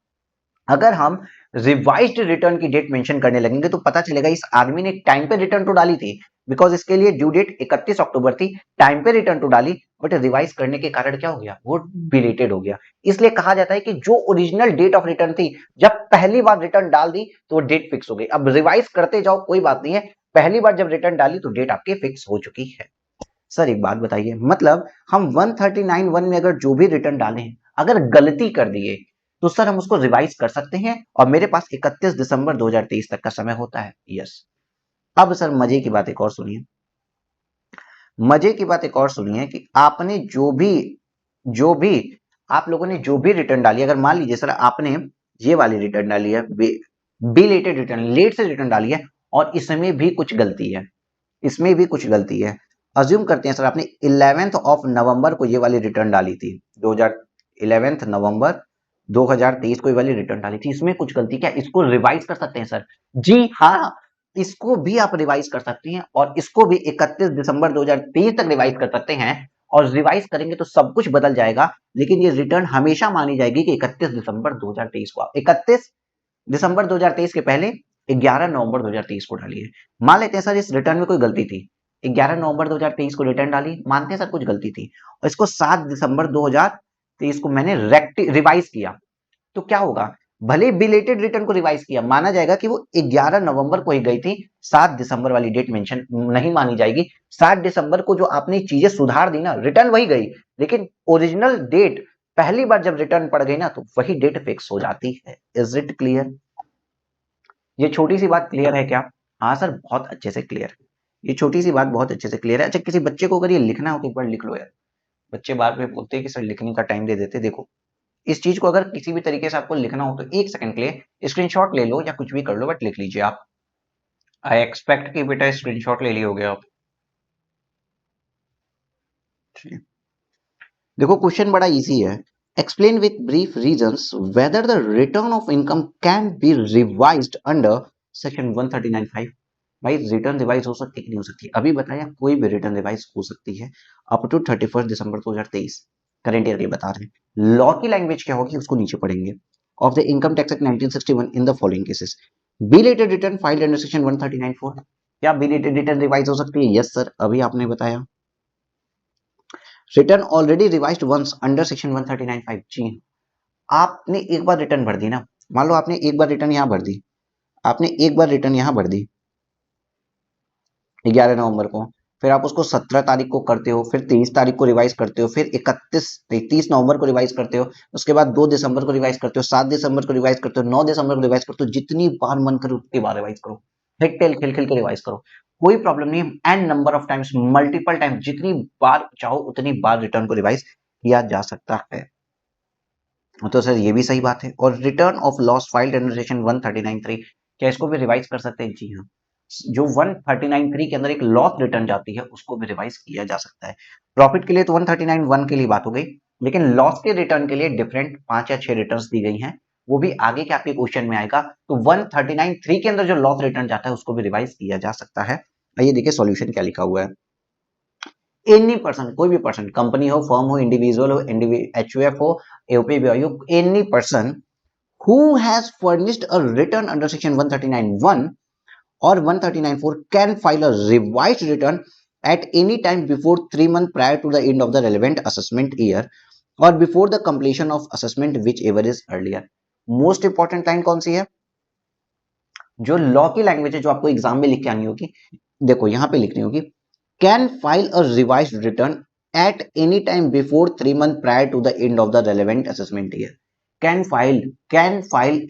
A: अगर हम रिवाइज्ड रिटर्न की डेट मेंशन करने लगेंगे, तो पता चलेगा इस आदमी ने टाइम पे रिटर्न तो डाली थी, बिकॉज इसके लिए ड्यू डेट 31 अक्टूबर थी, टाइम पे रिटर्न तो डाली, बट रिवाइज करने के कारण क्या हो गया? वो बिलेटेड हो गया। इसलिए कहा जाता है कि जो ओरिजिनल डेट ऑफ रिटर्न थी, जब पहली बार रिटर्न डाल दी तो वो डेट फिक्स हो गई। अब रिवाइज करते जाओ कोई बात नहीं है, पहली बार जब रिटर्न डाली तो डेट आपकी फिक्स हो चुकी है। सर एक बात बताइए, मतलब हम 139(1) में अगर जो भी रिटर्न डाले हैं, अगर गलती कर दिए तो सर हम उसको रिवाइज कर सकते हैं और मेरे पास 31 दिसंबर 2023 तक का समय होता है। यस। अब सर मजे की बात एक और सुनिए, मजे की बात एक और सुनिए कि आपने जो भी आप लोगों ने जो भी रिटर्न डाली, अगर मान लीजिए सर आपने ये वाली रिटर्न डाली है, बिलेटेड रिटर्न, लेट से रिटर्न डाली है और इसमें भी कुछ गलती है, इसमें भी कुछ गलती है। अज्यूम करते हैं सर आपने 11th ऑफ नवंबर को ये वाली रिटर्न डाली थी, 11 नवंबर 2023 को ये वाली रिटर्न डाली थी, इसमें कुछ गलती, क्या इसको रिवाइज कर सकते हैं सर? जी हाँ, इसको भी आप रिवाइज कर सकते हैं और इसको भी 31 दिसंबर 2023 तक रिवाइज कर सकते हैं और रिवाइज करेंगे तो सब कुछ बदल जाएगा, लेकिन ये रिटर्न हमेशा मानी जाएगी कि 31 दिसंबर 2023 को, 31 दिसंबर 2023 के पहले 11 नवंबर 2023 को डाली है। मान लेते हैं सर इस रिटर्न में कोई गलती थी, 11 नवंबर 2023 को रिटर्न डाली, मानते हैं सर कुछ गलती थी और इसको 7 दिसंबर 2023 को मैंने रिवाइज किया, तो क्या होगा? भले बिलेटेड रिटर्न को रिवाइज किया, माना जाएगा कि वो 11 नवंबर को ही गई थी, 7 दिसंबर वाली डेट मेंशन नहीं मानी जाएगी। 7 दिसंबर को जो आपने चीजें सुधार दी ना, रिटर्न वही गई, लेकिन ओरिजिनल डेट पहली बार जब रिटर्न पड़ गई ना तो वही डेट फिक्स हो जाती है। Is it clear? ये छोटी सी बात क्लियर है क्या? हाँ सर, बहुत अच्छे से क्लियर है, ये छोटी सी बात बहुत अच्छे से क्लियर है। अच्छा, किसी बच्चे को अगर ये लिखना हो तो एक बार लिख लो यार, बच्चे बार बार बोलते हैं कि सर लिखने का टाइम दे देते। देखो, इस चीज को अगर किसी भी तरीके से आपको लिखना हो तो 1 सेकंड के लिए स्क्रीनशॉट ले लो या कुछ भी कर लो, बट लिख लीजिए आप। आई एक्सपेक्ट कि बेटा स्क्रीनशॉट ले लिए होगे आप। देखो क्वेश्चन बड़ा इजी है। Explain with brief reasons whether the return of income can B revised under section 139(5)। भाई रिटर्न रिवाइज हो सकती है कि नहीं हो सकती? अभी बताया, कोई भी रिटर्न रिवाइज हो सकती है up to 31 December 2023, current year के लिए बता रहे हैं। लॉ की लैंग्वेज क्या होगी उसको नीचे पढ़ेंगे। Of the income tax act 1961 in the following cases, belated return filed under section 139(4)। क्या बिलेटेड रिटर्न रिवाइज हो सकती है? यस सर, अभी आपने बताया। Return already revised once under section 139(5)। जी, आपने एक बार रिटर्न भर दी ना, मान लो आपने एक बार रिटर्न यहां भर दी, आपने एक बार रिटर्न यहां भर दी 11 नवंबर को, फिर आप उसको 17 तारीख को करते हो, फिर 23 तारीख को रिवाइज करते हो, फिर 30 नवंबर को रिवाइज करते हो, उसके बाद 2 दिसंबर को रिवाइज करते हो, 7 दिसंबर को रिवाइज करते हो, 9 दिसंबर को रिवाइज करते हो, जितनी बार मन करे उतनी बार रिवाइज करो, हिट टेल खेल खेल के रिवाइज करो, कोई प्रॉब्लम नहीं है। An number of times, multiple time, जितनी बार चाहो उतनी बार रिटर्न को रिवाइज किया जा सकता है। तो सर ये भी सही बात है। और return of loss filed under section 139(3), क्या इसको भी रिवाइज कर सकते हैं? जी हाँ, जो 139(3) के अंदर एक लॉस रिटर्न जाती है उसको भी रिवाइज किया जा सकता है। प्रॉफिट के लिए तो 139(1) के लिए बात हो गई, लेकिन लॉस के रिटर्न के लिए डिफरेंट 5 या 6 रिटर्न दी गई हैं, वो भी आगे के आपके क्वेश्चन में आएगा। तो 139(3) के अंदर जो लॉस रिटर्न जाता है उसको भी रिवाइज किया जा सकता है। आइए देखिए सॉल्यूशन क्या लिखा हुआ है। एनी पर्सन, कोई भी पर्सन, कंपनी हो, फर्म हो, इंडिविजुअल हो, एचयूएफ हो, एओपीबीआई हो, any person who has furnished a return under section 139(1) or 139(4) can file a revised return at any time before 3 months prior to the end of the relevant assessment year or before the completion of assessment whichever is earlier। Most important line कौन सी है? जो law की language है, जो आपको exam में लिख के आनी होगी, देखो यहां पे लिखनी होगी, can file a revised return at any time before 3 months prior to the end of the relevant assessment year। can file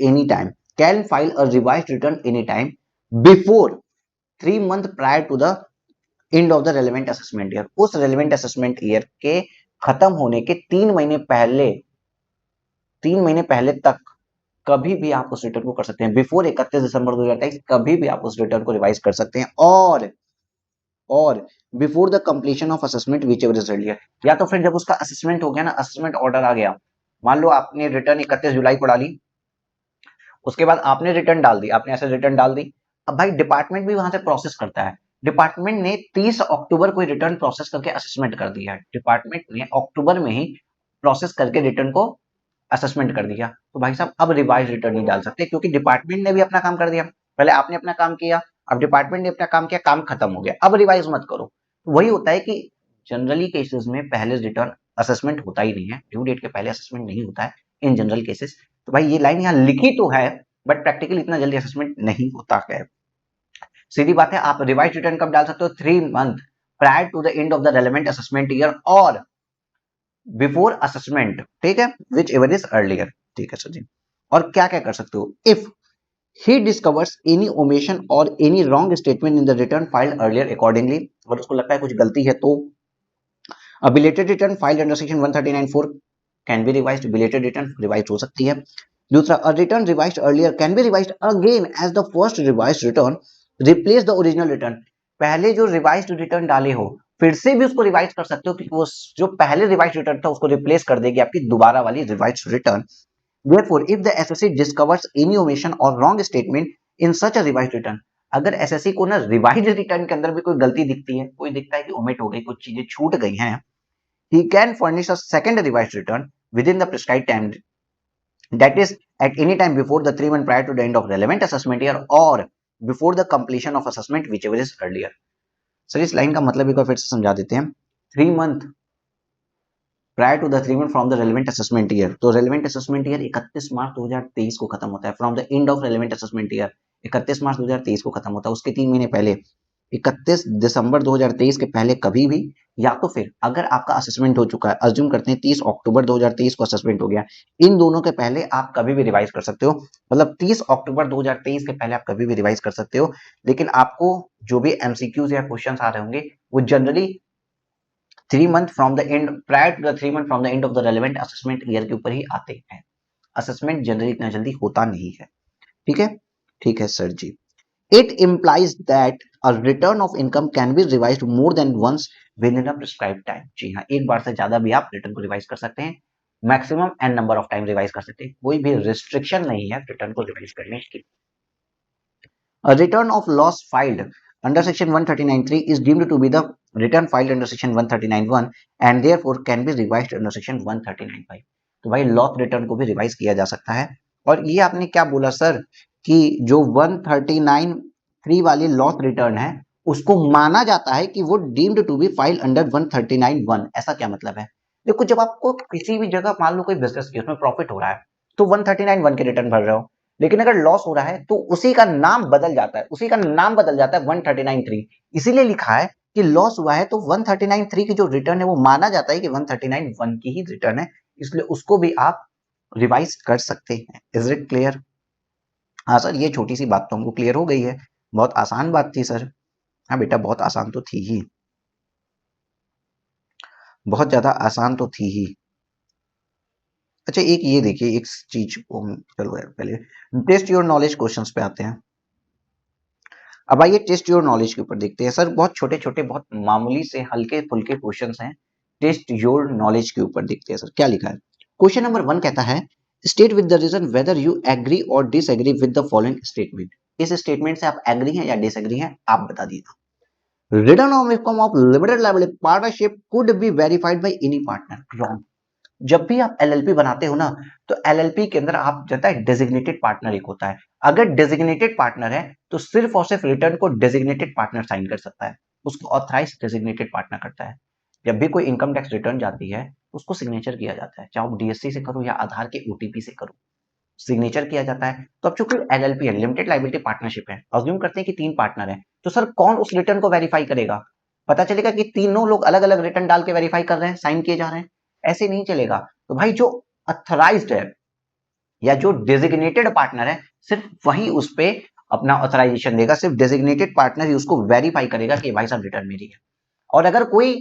A: anytime, can file a revised return anytime before 3 months prior to the end of the relevant assessment year। उस relevant assessment year के खत्म होने के 3 महीने पहले तक कभी भी आप उस रिटर्न को कर सकते हैं। बिफोर 31 दिसंबर 2023 कभी भी आप उस रिटर्न को रिवाइज कर सकते हैं। और before the completion of assessment which ever is earlier, या तो फिर जब उसका असेसमेंट हो गया ना, असेसमेंट ऑर्डर आ गया, मान लो आपने रिटर्न 31 जुलाई को डाली, उसके बाद आपने रिटर्न डाल दी, आपने ऐसे रिटर्न डाल दी, अब भाई डिपार्टमेंट भी वहां से प्रोसेस करता है। डिपार्टमेंट ने 30 अक्टूबर को रिटर्न प्रोसेस करके असेसमेंट कर दिया है, डिपार्टमेंट ने अक्टूबर में ही प्रोसेस करके रिटर्न को असेसमेंट कर दिया, तो भाई साहब अब रिवाइज रिटर्न नहीं डाल सकते, क्योंकि डिपार्टमेंट ने भी अपना काम कर दिया। पहले आपने अपना काम किया, अब डिपार्टमेंट ने अपना काम किया, काम खत्म हो गया, अब रिवाइज मत करो। वही होता है कि जनरली केसेस में पहले रिटर्न असेसमेंट होता ही नहीं है, ड्यू डेट के पहले असेसमेंट नहीं होता है इन जनरल केसेस। तो भाई ये लाइन यहाँ लिखी तो है, बट प्रैक्टिकली इतना जल्दी असेसमेंट नहीं होता है। सीधी बात है, आप रिवाइज रिटर्न कब डाल सकते हो? 3 month prior to the end of the relevant assessment year और बिफोर असेसमेंट, ठीक है, विच एवर इज अर्लियर, ठीक है सर जी। और क्या क्या कर सकते हो, if he discovers any omission or any wrong statement in the return filed earlier accordingly, अगर उसको लगता है कुछ गलती है तो a belated return filed under section 139(4) can be revised, belated return revised हो सकती है। दूसरा, a return revised earlier can be revised again as the first revised return replace the original return, पहले जो revised return डाले हो फिर से भी उसको रिवाइज कर सकते हो क्योंकि वो जो पहले रिवाइज रिटर्न था उसको रिप्लेस कर देगी आपकी दोबारा वाली revise return. Therefore, if the SSC discovers any omission or wrong statement in such a revised return, अगर SSC को ना रिवाइज रिटर्न के अंदर भी कोई गलती दिखती है, कोई दिखता है कि ओमिट हो गई, कुछ चीजें छूट गई हैं, he can furnish a second revised return within the prescribed time, that is at any time before the 3 months prior to the end of relevant assessment year or before the completion of assessment whichever is earlier। Sir इस line का मतलब एक बार फिर से समझा देते हैं। 3 month prior to the 3 month from the relevant assessment year, तो relevant assessment year 31 मार्च 2023 को खत्म होता है। from the end of relevant assessment year 31 March 2023 को खत्म होता है, उसके 3 महीने पहले 31 दिसंबर 2023 के पहले कभी भी, या तो फिर अगर आपका असेसमेंट हो चुका है, अज्यूम करते हैं 30 अक्टूबर 2023 को असेसमेंट हो गया, इन दोनों के पहले आप कभी भी रिवाइज कर सकते हो, मतलब 30 अक्टूबर 2023 के पहले आप कभी भी रिवाइज कर सकते हो। लेकिन आपको जो भी एमसीक्यूज या क्वेश्चंस आ रहे होंगे वो generally 3 month from the end prior to the 3 month from the end of the relevant assessment year के ऊपर ही आते हैं। असेसमेंट जनरली इतना जल्दी होता नहीं है, ठीक है, ठीक है sir ji. It implies that a return of income can be revised more than once within a prescribed time। जी हाँ, एक बार से ज्यादा भी आप रिटर्न को रिवाइज कर सकते हैं, maximum an number of time revise कर सकते हैं, कोई भी रिस्ट्रिक्शन नहीं है रिटर्न को रिवाइज करने की। A return of loss filed under section 139(3) is deemed to be the return filed under section 139(1) and therefore can be revised under section 139(5)। तो भाई लॉस रिटर्न को भी रिवाइज किया जा सकता है। और ये आपने क्या बोला सर कि जो 139(3) वाली लॉस रिटर्न है उसको माना जाता है कि वो deemed to be file under 139(1), ऐसा क्या मतलब है? देखो, जब आपको किसी भी जगह मान लो कोई बिजनेस की उसमें प्रॉफिट हो रहा है तो 139(1) के रिटर्न भर रहे हो, लेकिन अगर लॉस हो रहा है तो उसी का नाम बदल जाता है, उसी का नाम बदल जाता है 139(3), इसीलिए लिखा है कि लॉस हुआ है तो 139(3) की जो रिटर्न है वो माना जाता है कि 139(1) की ही रिटर्न है, इसलिए उसको भी आप रिवाइज कर सकते हैं। Is it clear? हाँ सर, ये छोटी सी बात तो हमको क्लियर हो गई है, बहुत आसान बात थी सर। हाँ बेटा, बहुत आसान तो थी ही, बहुत ज्यादा आसान तो थी ही। अच्छा, एक ये देखिए, एक चीज को चलो यार पहले टेस्ट योर नॉलेज क्वेश्चंस पे आते हैं। अब आइए टेस्ट योर नॉलेज के ऊपर देखते हैं। सर बहुत छोटे छोटे बहुत मामूली से हल्के फुल्के क्वेश्चंस हैं, टेस्ट योर नॉलेज के ऊपर देखते हैं। सर क्या लिखा है? क्वेश्चन नंबर 1 कहता है state with the reason whether you agree or disagree with the following statement. इस स्टेटमेंट से आप एग्री हैं या डिसएग्री हैं, आप बता दीजिए। Return of income of limited liability partnership could be verified by any partner. Wrong. जब भी आप एलएलपी बनाते हो ना तो एलएलपी के अंदर आप जाता है डेजिग्नेटेड पार्टनर एक होता है। अगर डेजिग्नेटेड पार्टनर है तो सिर्फ और सिर्फ रिटर्न को डेजिग्नेटेड पार्टनर साइन कर सकता है, उसको ऑथराइज डेजिग्नेटेड पार्टनर करता है। जब भी कोई इनकम टैक्स रिटर्न जाती है उसको सिग्नेचर किया जाता है, चाहे आप डीएससी से करो या आधार के ओटीपी से करो, सिग्नेचर किया जाता है। तो अब चूंकि एलएलपी है, लिमिटेड लायबिलिटी पार्टनरशिप है, अज्यूम करते हैं कि 3 पार्टनर है, तो सर कौन उस रिटर्न को वेरीफाई करेगा? पता चलेगा कि तीनों लोग अलग अलग रिटर्न डाल के वेरीफाई कर रहे हैं, साइन किए जा रहे हैं, ऐसे नहीं चलेगा। तो भाई जो ऑथराइज्ड है या जो डेजिग्नेटेड पार्टनर है सिर्फ वही उस पे अपना ऑथराइजेशन देगा, सिर्फ डेजिग्नेटेड पार्टनर ही उसको वेरीफाई करेगा कि भाई साहब रिटर्न मेरी है। और अगर कोई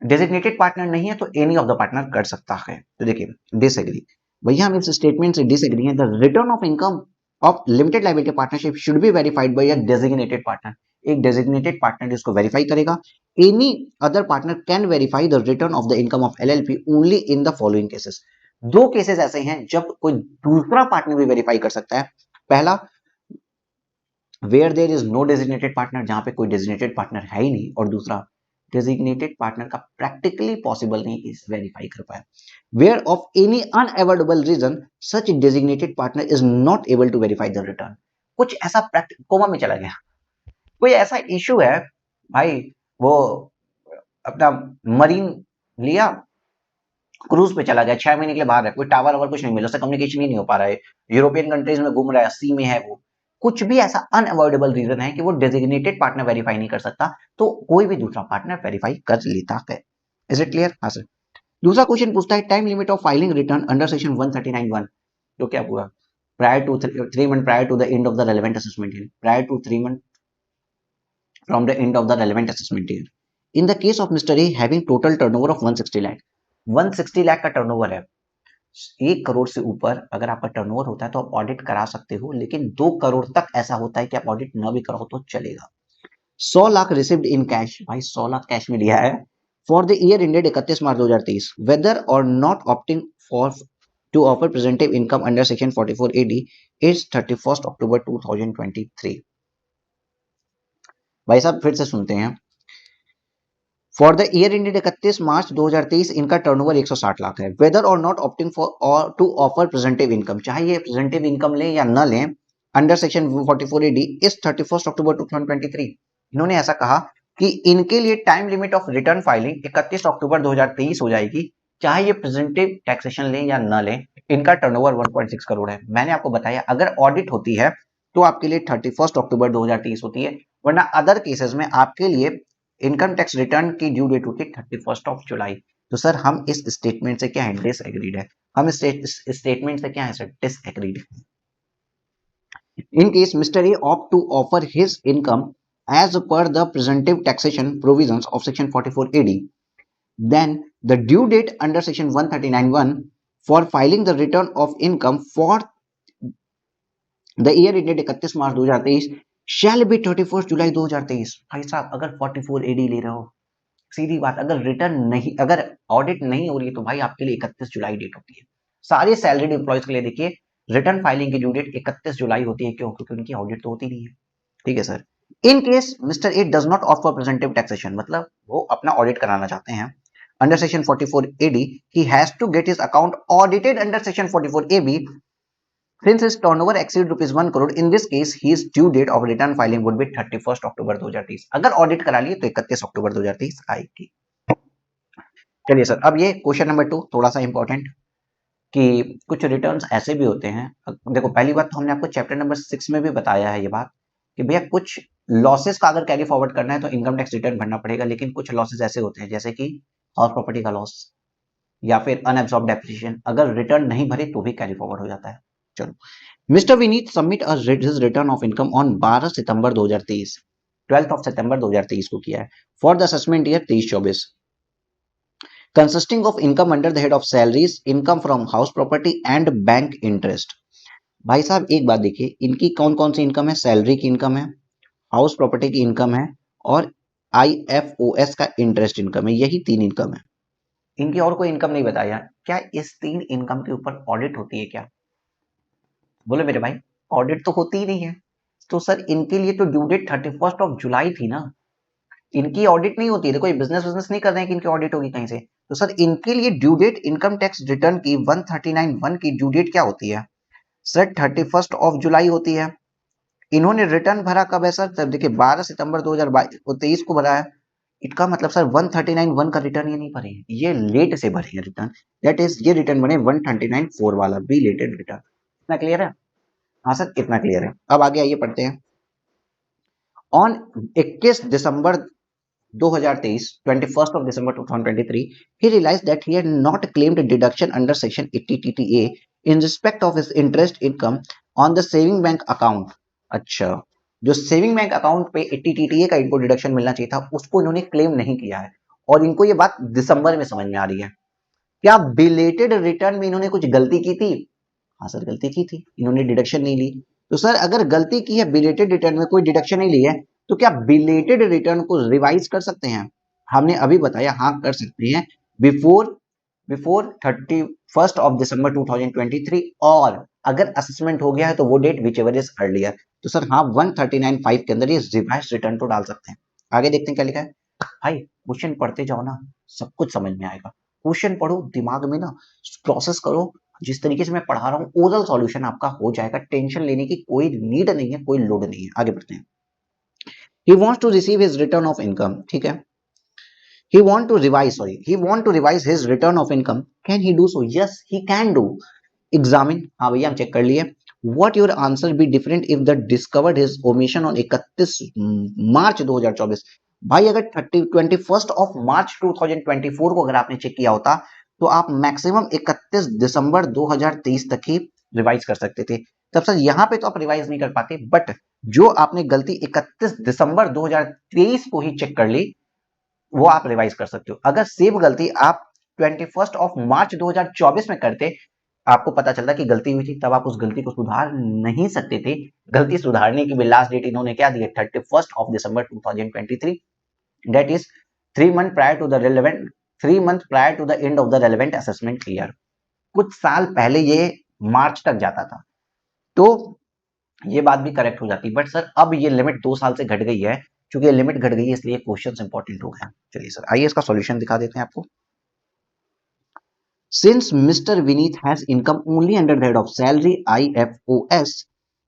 A: डेजिग्नेटेड पार्टनर नहीं है तो एनी ऑफ द पार्टनर कर सकता है। तो देखिए डिसएग्री, भैया हम इस स्टेटमेंट से डिसएग्री हैं। The return of income of limited liability partnership should be verified bye a designated partner. एक डेजिग्नेटेड पार्टनर इसको वेरीफाई करेगा। Any other partner can verify the return of the income of LLP only in the following cases. 2 cases ऐसे हैं जब कोई दूसरा partner भी verify कर सकता है। पहला, where there is no designated partner, जहां पे कोई डेजिग्नेटेड पार्टनर है ही नहीं, और दूसरा डेजिग्नेटेड पार्टनर का प्रैक्टिकली पॉसिबल नहीं इस वेरीफाई कर पाए। Where of any unavoidable reason such designated partner is not able to verify the return. कुछ ऐसा कोमा में चला गया, कोई ऐसा इशू है भाई, वो अपना मरीन लिया, क्रूज पे चला गया, 6 महीने के लिए बाहर है, कोई टावर और कुछ नहीं मिला, उससे कम्युनिकेशन ही नहीं हो पा रहा है, यूरोपियन कंट्रीज में घूम रहा है, सी में है वो, कुछ भी ऐसा अनअवॉइडेबल रीजन है कि वो डेजिग्नेटेड पार्टनर वेरीफाई नहीं कर सकता, तो कोई भी दूसरा पार्टनर वेरीफाई कर लेता है। Is it clear? हाँ सर। दूसरा क्वेश्चन पूछता है time limit of filing return under section 139(1), जो क्या हुआ prior to 3 months prior to the end of the relevant assessment year, prior to 3 months from the end of the relevant assessment year. In the case of Mr. A having total turnover of 160 lakh, 160 lakh का turnover है, 1 करोड़ से ऊपर अगर आपका turnover होता है तो आप ऑडिट करा सकते हो, लेकिन 2 करोड़ तक ऐसा होता है कि आप ऑडिट न भी कराओ तो चलेगा। 100 लाख रिसीव्ड इन कैश, भाई 100 लाख कैश में लिया है for the year ended 31 March 2023, whether or not opting for to offer presumptive income under section 44 AD is 31 October 2023। भाई साहब फिर से सुनते हैं। For the year ended 31 March 2023 इनका टर्नओवर 160 लाख है, whether or not opting for to offer presumptive income, चाहे ये प्रेजेंटिव इनकम लें या न लें, under section 44 AD is 31 October 2023। इन्होंने ऐसा कहा कि इनके लिए time limit of return filing 31 October 2023 हो जाएगी, चाहे ये प्रेजेंटिव टैक्सेशन लें या न लें। इनका टर्नओवर 1.6 करोड़ है। मैंने आपको बताया अगर ऑडिट होती है तो आपके लिए 31 अक्टूबर 2023 होती है, वरना अदर केसेस में आपके लिए इनकम टैक्स रिटर्न की ड्यू डेट होती है 31 जुलाई। तो सर हम इस स्टेटमेंट से क्या है, डिसएग्रीड है। हम इस स्टेटमेंट से क्या है सर, डिसएग्रीड है। In case Mr. A opt to offer his income as per the presumptive taxation provisions of section 44 AD, then the due date under section 139(1) for filing the return of income for the year ended 31 March 2023 shall be 31 जुलाई 2023। भाई साहब अगर 44 AD ले रहे हो, सीधी बात, अगर return नहीं, अगर ऑडिट नहीं हो रही है तो भाई आपके लिए 31 जुलाई डेट होती है। सारे सैलरीड एम्प्लॉयज के लिए देखिए रिटर्न फाइलिंग की ड्यू डेट 31 जुलाई होती है। क्यों? क्योंकि उनकी ऑडिट तो होती नहीं है। ठीक है sir. In case mister A does not offer presumptive taxation, मतलब वो अपना ऑडिट कराना चाहते हैं under section 44 AD, he has to get his account audited under section 44 AB since his turnover exceed ₹1 crore. In this case his due date of return filing would be 31 October 2023। अगर audit करा लिए तो 31 October 2023 आएगी। चलिए sir, अब ये question number 2 थोड़ा सा इंपॉर्टेंट, कि कुछ रिटर्न्स ऐसे भी होते हैं। देखो पहली बात तो हमने आपको चैप्टर नंबर 6 में भी बताया है ये बात कि भैया कुछ लॉसेस का अगर कैरी फॉरवर्ड करना है तो इनकम टैक्स रिटर्न भरना पड़ेगा, लेकिन कुछ लॉसेस ऐसे होते हैं जैसे कि हाउस प्रॉपर्टी का लॉस या फिर अनएब्सॉर्ब्ड डेप्रिसिएशन, अगर रिटर्न नहीं भरे तो भी कैरी फॉरवर्ड हो जाता है। चलो, mister Vineet submit his return of income on 12 सितंबर 2023, 12 सितंबर 2023 को किया है for the assessment year 23-24, consisting of income under the head of salaries, income from house property and bank interest. भाई साहब एक बात देखिए, इनकी कौन कौन सी इनकम है, सैलरी की इनकम है, हाउस प्रॉपर्टी की इनकम है और IFOS का इंटरेस्ट इनकम है। यही 3 इनकम है। इनकी और कोई इनकम नहीं बताया। क्या इस 3 इनकम के ऊपर ऑडिट होती है क्या? बोले मेरे भाई, ऑडिट तो होती ही नहीं है। तो सर इनके लिए तो ड्यू डेट 31 जुलाई थी ना, इनकी ऑडिट नहीं होती है। देखो ये बिजनेस नहीं कर रहे हैं कि इनकी ऑडिट होगी कहीं से। तो सर इनके लिए due date income tax return की 139(1) की ड्यू डेट क्या होती है सर? 31 जुलाई होती है। इन्होंने रिटर्न भरा कब है सर? तब देखिए 12 सितंबर 2023 को भरा है। इसका मतलब सर 139(1) का रिटर्न ये नहीं भरे हैं, ये लेट से भरे हैं रिटर्न। दैट इज ये रिटर्न बने 139(4) वाला बिलेटेड रिटर्न। इतना क्लियर है? हाँ सर इतना क्लियर है। अब आगे आइए पढ़ते हैं। On 21 December 2023, 21st of December 2023, he realized that he had not claimed deduction under section 80 TTA in respect of his interest income on the saving bank account। अच्छा, जो सेविंग बैंक अकाउंट पे 80 TTA का इनको deduction मिलना चाहिए था उसको इन्होंने क्लेम नहीं किया है, और इनको ये बात दिसंबर में समझ में आ रही है। क्या बिलेटेड रिटर्न में इन्होंने कुछ गलती की थी? हाँ सर गलती की थी, इन्होंने डिडक्शन नहीं ली। तो सर अगर गलती की है, बिलेटेड रिटर्न में कोई डिडक्शन नहीं ली है, तो क्या बिलेटेड रिटर्न को रिवाइज कर सकते हैं? हमने अभी बताया हाँ कर सकते हैं, बिफोर 31 दिसंबर 2023, और अगर असेसमेंट हो गया है तो वो date whichever is earlier. तो सर हाँ 139(5) के अंदर ये रिवाइज रिटर्न तो डाल सकते हैं। आगे देखते हैं क्या लिखा है। भाई क्वेश्चन पढ़ते जाओ ना, सब कुछ समझ में आएगा। क्वेश्चन पढ़ो, दिमाग में ना प्रोसेस करो, जिस तरीके से मैं पढ़ा रहा हूँ ओरल सॉल्यूशन आपका हो जाएगा। टेंशन लेने की कोई नीड नहीं है, कोई लोड नहीं है। आगे बढ़ते हैं। He wants to receive his return of income, ठीक है। He want to revise his return of income. Can he do so? Yes, he can do. Examine, हाँ भैया हम चेक कर लिए। What your answer be different if the discovered his omission on 31 मार्च 2024? भाई अगर 21 of March 2024 को अगर आपने चेक किया होता तो आप मैक्सिमम 31 दिसंबर 2023 तक ही रिवाइज कर सकते थे। तब सर यहाँ पे तो आप रिवाइज नहीं कर पाते, बट जो आपने गलती 31 दिसंबर 2023 को ही चेक कर ली वो आप रिवाइज कर सकते हो। अगर सेम गलती आप 21 ऑफ मार्च 2024 में करते, आपको पता चलता कि गलती हुई थी, तब आप उस गलती को सुधार नहीं सकते थे। गलती सुधारने की भी लास्ट डेट इन्होंने क्या दी है, 31 of December 2023, that is 3 month prior to the relevant 3 month prior to the end of the relevant assessment year. कुछ साल पहले ये मार्च तक जाता था, तो ये बात भी करेक्ट हो जाती। बट सर अब ये लिमिट 2 साल से घट गई है, क्योंकि लिमिट घट गई है इसलिए क्वेश्चंस इंपॉर्टेंट हो गए। चलिए सर आइए इसका सॉल्यूशन दिखा देते हैं आपको। Since Mr. Vineet has income only under the head of salary, IFOS,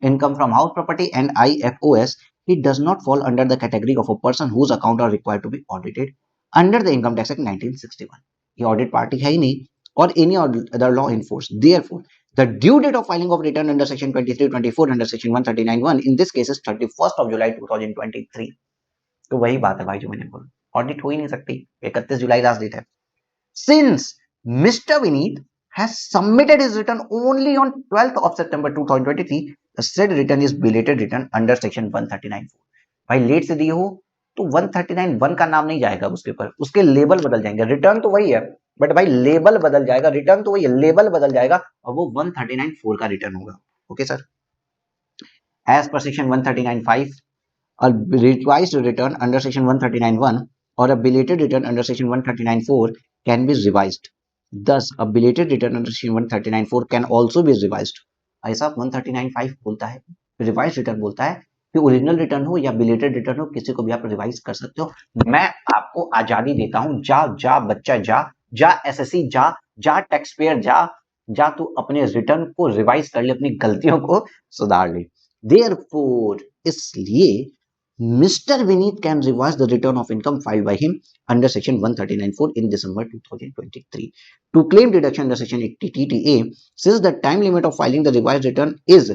A: income from house property and IFOS, he does not fall under the category of a person whose account are required to be audited under the Income Tax Act 1961. ये audit party है ही नहीं or any other law in force. Therefore, the due date of filing of return under section 2324 under section 139(1) in this case is 31st of July 2023. तो वही बात है भाई जो मैंने बोला, ऑडिट हो ही नहीं सकती, 31 जुलाई लास्ट डेट है। Since Mr. Vineet has submitted his return only on 12th of September 2023, the said return is belated return under section 139(4). भाई लेट से दिए हो तो 139(1) का नाम नहीं जाएगा उसके ऊपर, उसके लेबल बदल जाएंगे। रिटर्न तो वही है बट भाई लेबल बदल जाएगा, रिटर्न तो वही है लेबल बदल जाएगा और वो 139(4) का रिटर्न होगा। Okay sir, as per section 139(5), a revised return under section 139(1) or a belated return under section 139(4) can be revised. Thus, a belated return under section 139(4) can also be revised. ऐसा 139(5) बोलता है, revise return बोलता है कि original return हो या belated return हो, किसी को भी आप रिवाइज कर सकते हो। मैं आपको आजादी देता हूं, जा जा बच्चा जा, जा एसएससी जा, जा टैक्स पेयर जा, जा तू अपने रिटर्न को रिवाइज कर ले, अपनी गलतियों को सुधार ले। Therefore, इसलिए Mr. Vineet can revise the return of income filed by him under section 139(4) in December 2023 to claim deduction under section 80 TTA, since the time limit of filing the revised return is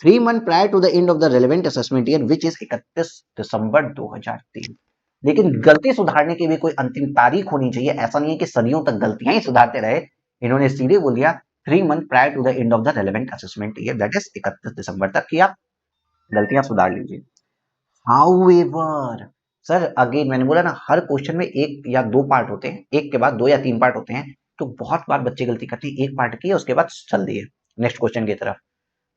A: 3 months prior to the end of the relevant assessment year, which is 31 दिसंबर 2003। लेकिन गलती सुधारने की भी कोई अंतिम तारीख होनी चाहिए, ऐसा नहीं है कि सदियों तक गलतियां ही सुधारते रहे। इन्होंने सीधे बोल दिया 3 month prior to the end of the relevant assessment year, that is 31 December तक की आप गलतियां सुधार लीजिए। हाउएवर सर अगेन मैंने बोला ना, हर क्वेश्चन में एक या दो पार्ट होते हैं, एक के बाद 2 या 3 पार्ट होते हैं, तो बहुत बार बच्चे गलती करते हैं, एक पार्ट किया उसके बाद चल दिए नेक्स्ट क्वेश्चन की तरफ।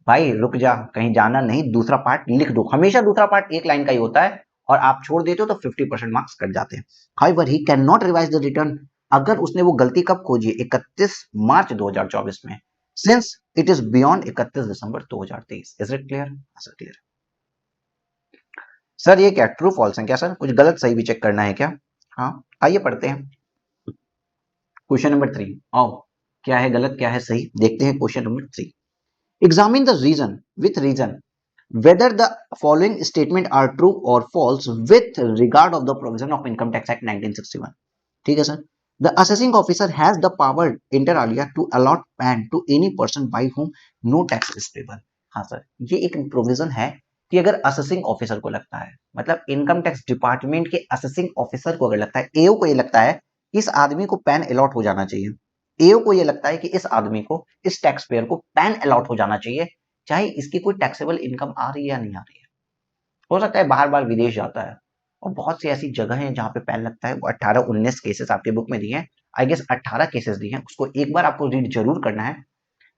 A: भाई रुक जा, कहीं जाना नहीं, दूसरा पार्ट लिख दो। हमेशा दूसरा पार्ट एक लाइन का ही होता है और आप छोड़ देते हो तो 50% मार्क्स कट जाते हैं। However he can not revise the return, अगर उसने वो गलती कब खोजी, 31 मार्च 2024 में, since it is beyond 31 December 2023। Is it clear? Sir clear. Sir ये क्या ट्रू फॉल्स है क्या सर, कुछ गलत सही भी चेक करना है क्या? हाँ आइए पढ़ते हैं क्वेश्चन नंबर 3। आओ क्या है गलत क्या है सही देखते हैं। Question number 3, examine the reason with reason whether the following statement are true or false with regard of the provision of Income Tax Act 1961। ठीक है sir, the assessing officer has the power inter alia to allot PAN to any person by whom no tax is payable। हाँ sir, ये एक provision है कि अगर assessing officer को लगता है, मतलब इनकम टैक्स डिपार्टमेंट के असेसिंग ऑफिसर को अगर लगता है, एओ को ये लगता है कि इस आदमी को पैन अलॉट हो जाना चाहिए, एओ को ये लगता है कि इस आदमी को, इस टैक्स पेयर को पैन अलॉट हो जाना चाहिए, चाहे इसकी कोई टैक्सेबल इनकम आ रही है या नहीं आ रही है। हो सकता है बाहर बार विदेश जाता है, और बहुत सी ऐसी जगह हैं जहां पे पैन लगता है। वो 18-19 केसेस आपके बुक में दिए हैं, आई गेस 18 केसेस दिए हैं, उसको एक बार आपको रीड जरूर करना है।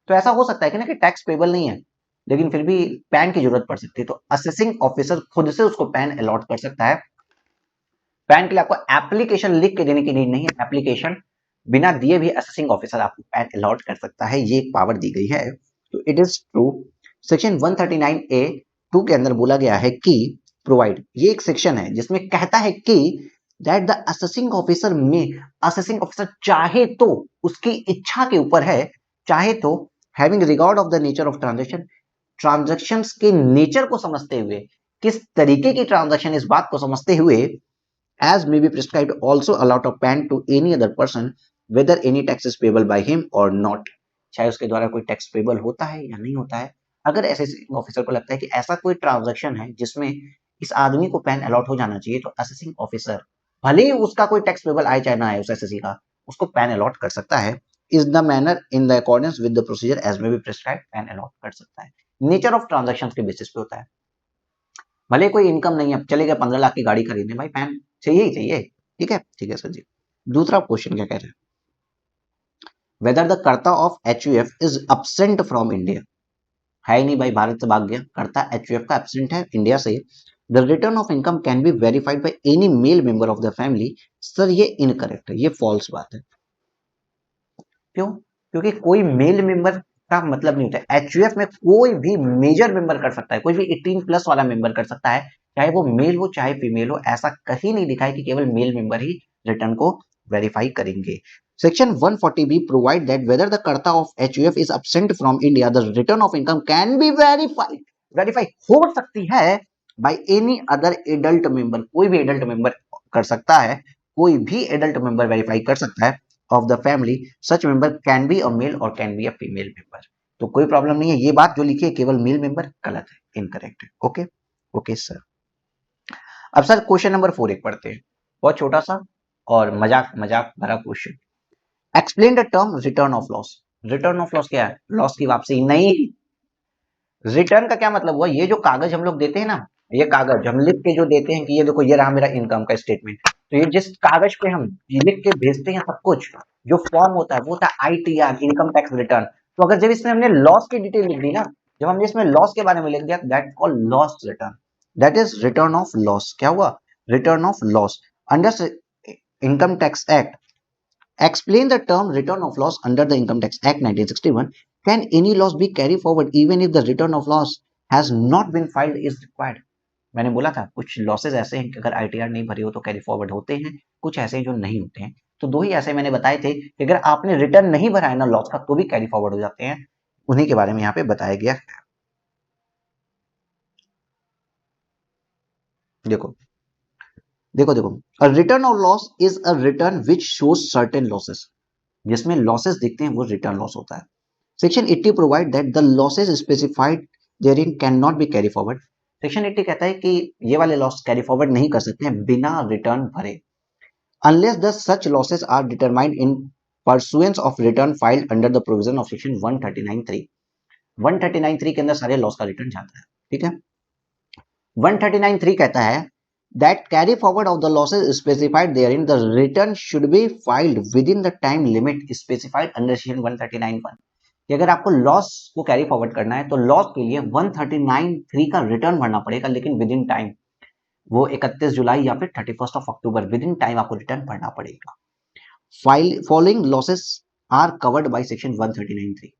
A: तो ऐसा हो सकता है कि ना कि टैक्स पेबल नहीं है लेकिन फिर भी पैन की जरूरत पड़ सकती है, तो असेसिंग ऑफिसर खुद से उसको पैन अलॉट कर सकता है। पैन के लिए आपको एप्लीकेशन लिख के देने की नीड नहीं है, एप्लीकेशन बिना दिए भी असेसिंग ऑफिसर आपको पैन अलॉट कर सकता है, ये एक पावर दी गई है। तो it is true. Section 139A(2) के अंदर बोला गया है कि प्रोवाइड, ये एक सेक्शन है जिसमें कहता है कि दैट द असेसिंग ऑफिसर में, असेसिंग ऑफिसर चाहे तो, उसकी इच्छा के ऊपर है, चाहे तो having regard of the nature of transaction, transactions के नेचर को समझते हुए, किस तरीके की ट्रांजैक्शन इस बात को समझते हुए, as may be prescribed also allot a PAN to any other person whether any tax is payable by him or not। चाहे उसके द्वारा कोई टैक्स पेबल होता है या नहीं होता है। अगर असेसिंग ऑफिसर को लगता है कि ऐसा कोई ट्रांजैक्शन है जिसमें इस आदमी को पैन अलॉट हो जाना चाहिए, तो असेसिंग ऑफिसर भले ही उसका कोई टैक्स पेबल आए चाहे ना आए उस एसएससी का, उसको पैन अलॉट कर सकता है। Is the manner in the accordance with the procedure as may be prescribe, PAN allot कर सकता है। नेचर ऑफ ट्रांजैक्शन के बेसिस पे होता है। भले कोई इनकम नहीं है, चले गए 15 लाख की गाड़ी खरीदने, भाई पैन चाहिए ही चाहिए। ठीक है सर जी। दूसरा क्वेश्चन क्या कह रहे हैं, weather the karta of HUF is absent from India, है ही नहीं भाई, भारत से भाग गया, कर्ता एचयूएफ का एब्सेंट है इंडिया से। The return of income can be verified by any male member of the family. Sir ये इनकरेक्ट है, ये फॉल्स बात है। क्यों? क्योंकि कोई मेल मेंबर का मतलब नहीं होता। एचयूएफ में कोई भी मेजर मेंबर कर सकता है, कोई भी 18 प्लस वाला मेंबर कर सकता है, चाहे वो मेल हो चाहे फीमेल हो। ऐसा कहीं नहीं लिखा है कि केवल मेल मेंबर ही रिटर्न को वेरीफाई करेंगे। Section 140B provide that whether the karta of HUF is absent from India the return of income can be verified, verify हो सकती है by any other adult member, कोई भी एडल्ट मेंबर कर सकता है, कोई भी एडल्ट मेंबर वेरीफाई कर सकता है of the family. Such member can be a male or can be a female member. तो कोई प्रॉब्लम नहीं है। ये बात जो लिखी है केवल मेल मेंबर गलत है, इनकरेक्ट है। Okay okay sir. अब सर क्वेश्चन नंबर 4 एक पढ़ते हैं, बहुत छोटा सा और मजाक मजाक भरा question. Explain the term return of loss. Return of loss क्या है? लॉस की वापसी नहीं। रिटर्न का क्या मतलब हुआ? ये जो कागज हम लोग देते हैं ना, ये कागज हम लिख के जो देते हैं कि ये देखो ये रहा मेरा इनकम का स्टेटमेंट, तो ये जिस कागज पे हम लिख के भेजते हैं सब कुछ, जो फॉर्म होता है वो होता है आईटीआर, इनकम टैक्स रिटर्न। तो अगर जब इसमें हमने लॉस की डिटेल लिख दी ना, जब हमने इसमें लॉस के बारे में लिख दिया, that called loss return, that is return of loss. क्या हुआ? Return of loss. Under income tax act, explain the term return of loss under the Income Tax Act 1961. Can any loss be carried forward even if the return of loss has not been filed is required? मैंने बोला था कुछ losses ऐसे हैं कि अगर ITR नहीं भरी हो तो कैरी फॉरवर्ड होते हैं, कुछ ऐसे हैं जो नहीं होते हैं। तो दो ही ऐसे मैंने बताए थे कि अगर आपने रिटर्न नहीं भरा है ना लॉस का तो भी कैरी फॉरवर्ड हो जाते हैं, उन्हीं के बारे में यहाँ पे बताया गया है। देखो देखो देखो, a return of loss is a return which shows certain losses, जिसमें लॉसेस दिखते हैं वो रिटर्न लॉस होता है। Section 80 provide that the losses specified therein can not be carry forward. Section 80 कहता है कि ये वाले लॉस कैरी फॉरवर्ड नहीं कर सकते हैं बिना रिटर्न भरे, unless the such losses are determined in pursuance of return filed under the provision of section 139(3). 139(3) के अंदर सारे लॉस का रिटर्न जाता है। ठीक है, 139(3) कहता है that carry forward of the losses specified therein, the return should be filed within the time limit specified under section 139(1). कि अगर आपको लॉस को कैरी फॉरवर्ड करना है तो लॉस के लिए 139(3) का रिटर्न भरना पड़ेगा, लेकिन विद इन टाइम, वो 31 जुलाई या फिर 31 अक्टूबर, विद इन टाइम आपको रिटर्न भरना पड़ेगा। Following losses are covered by section 139(3).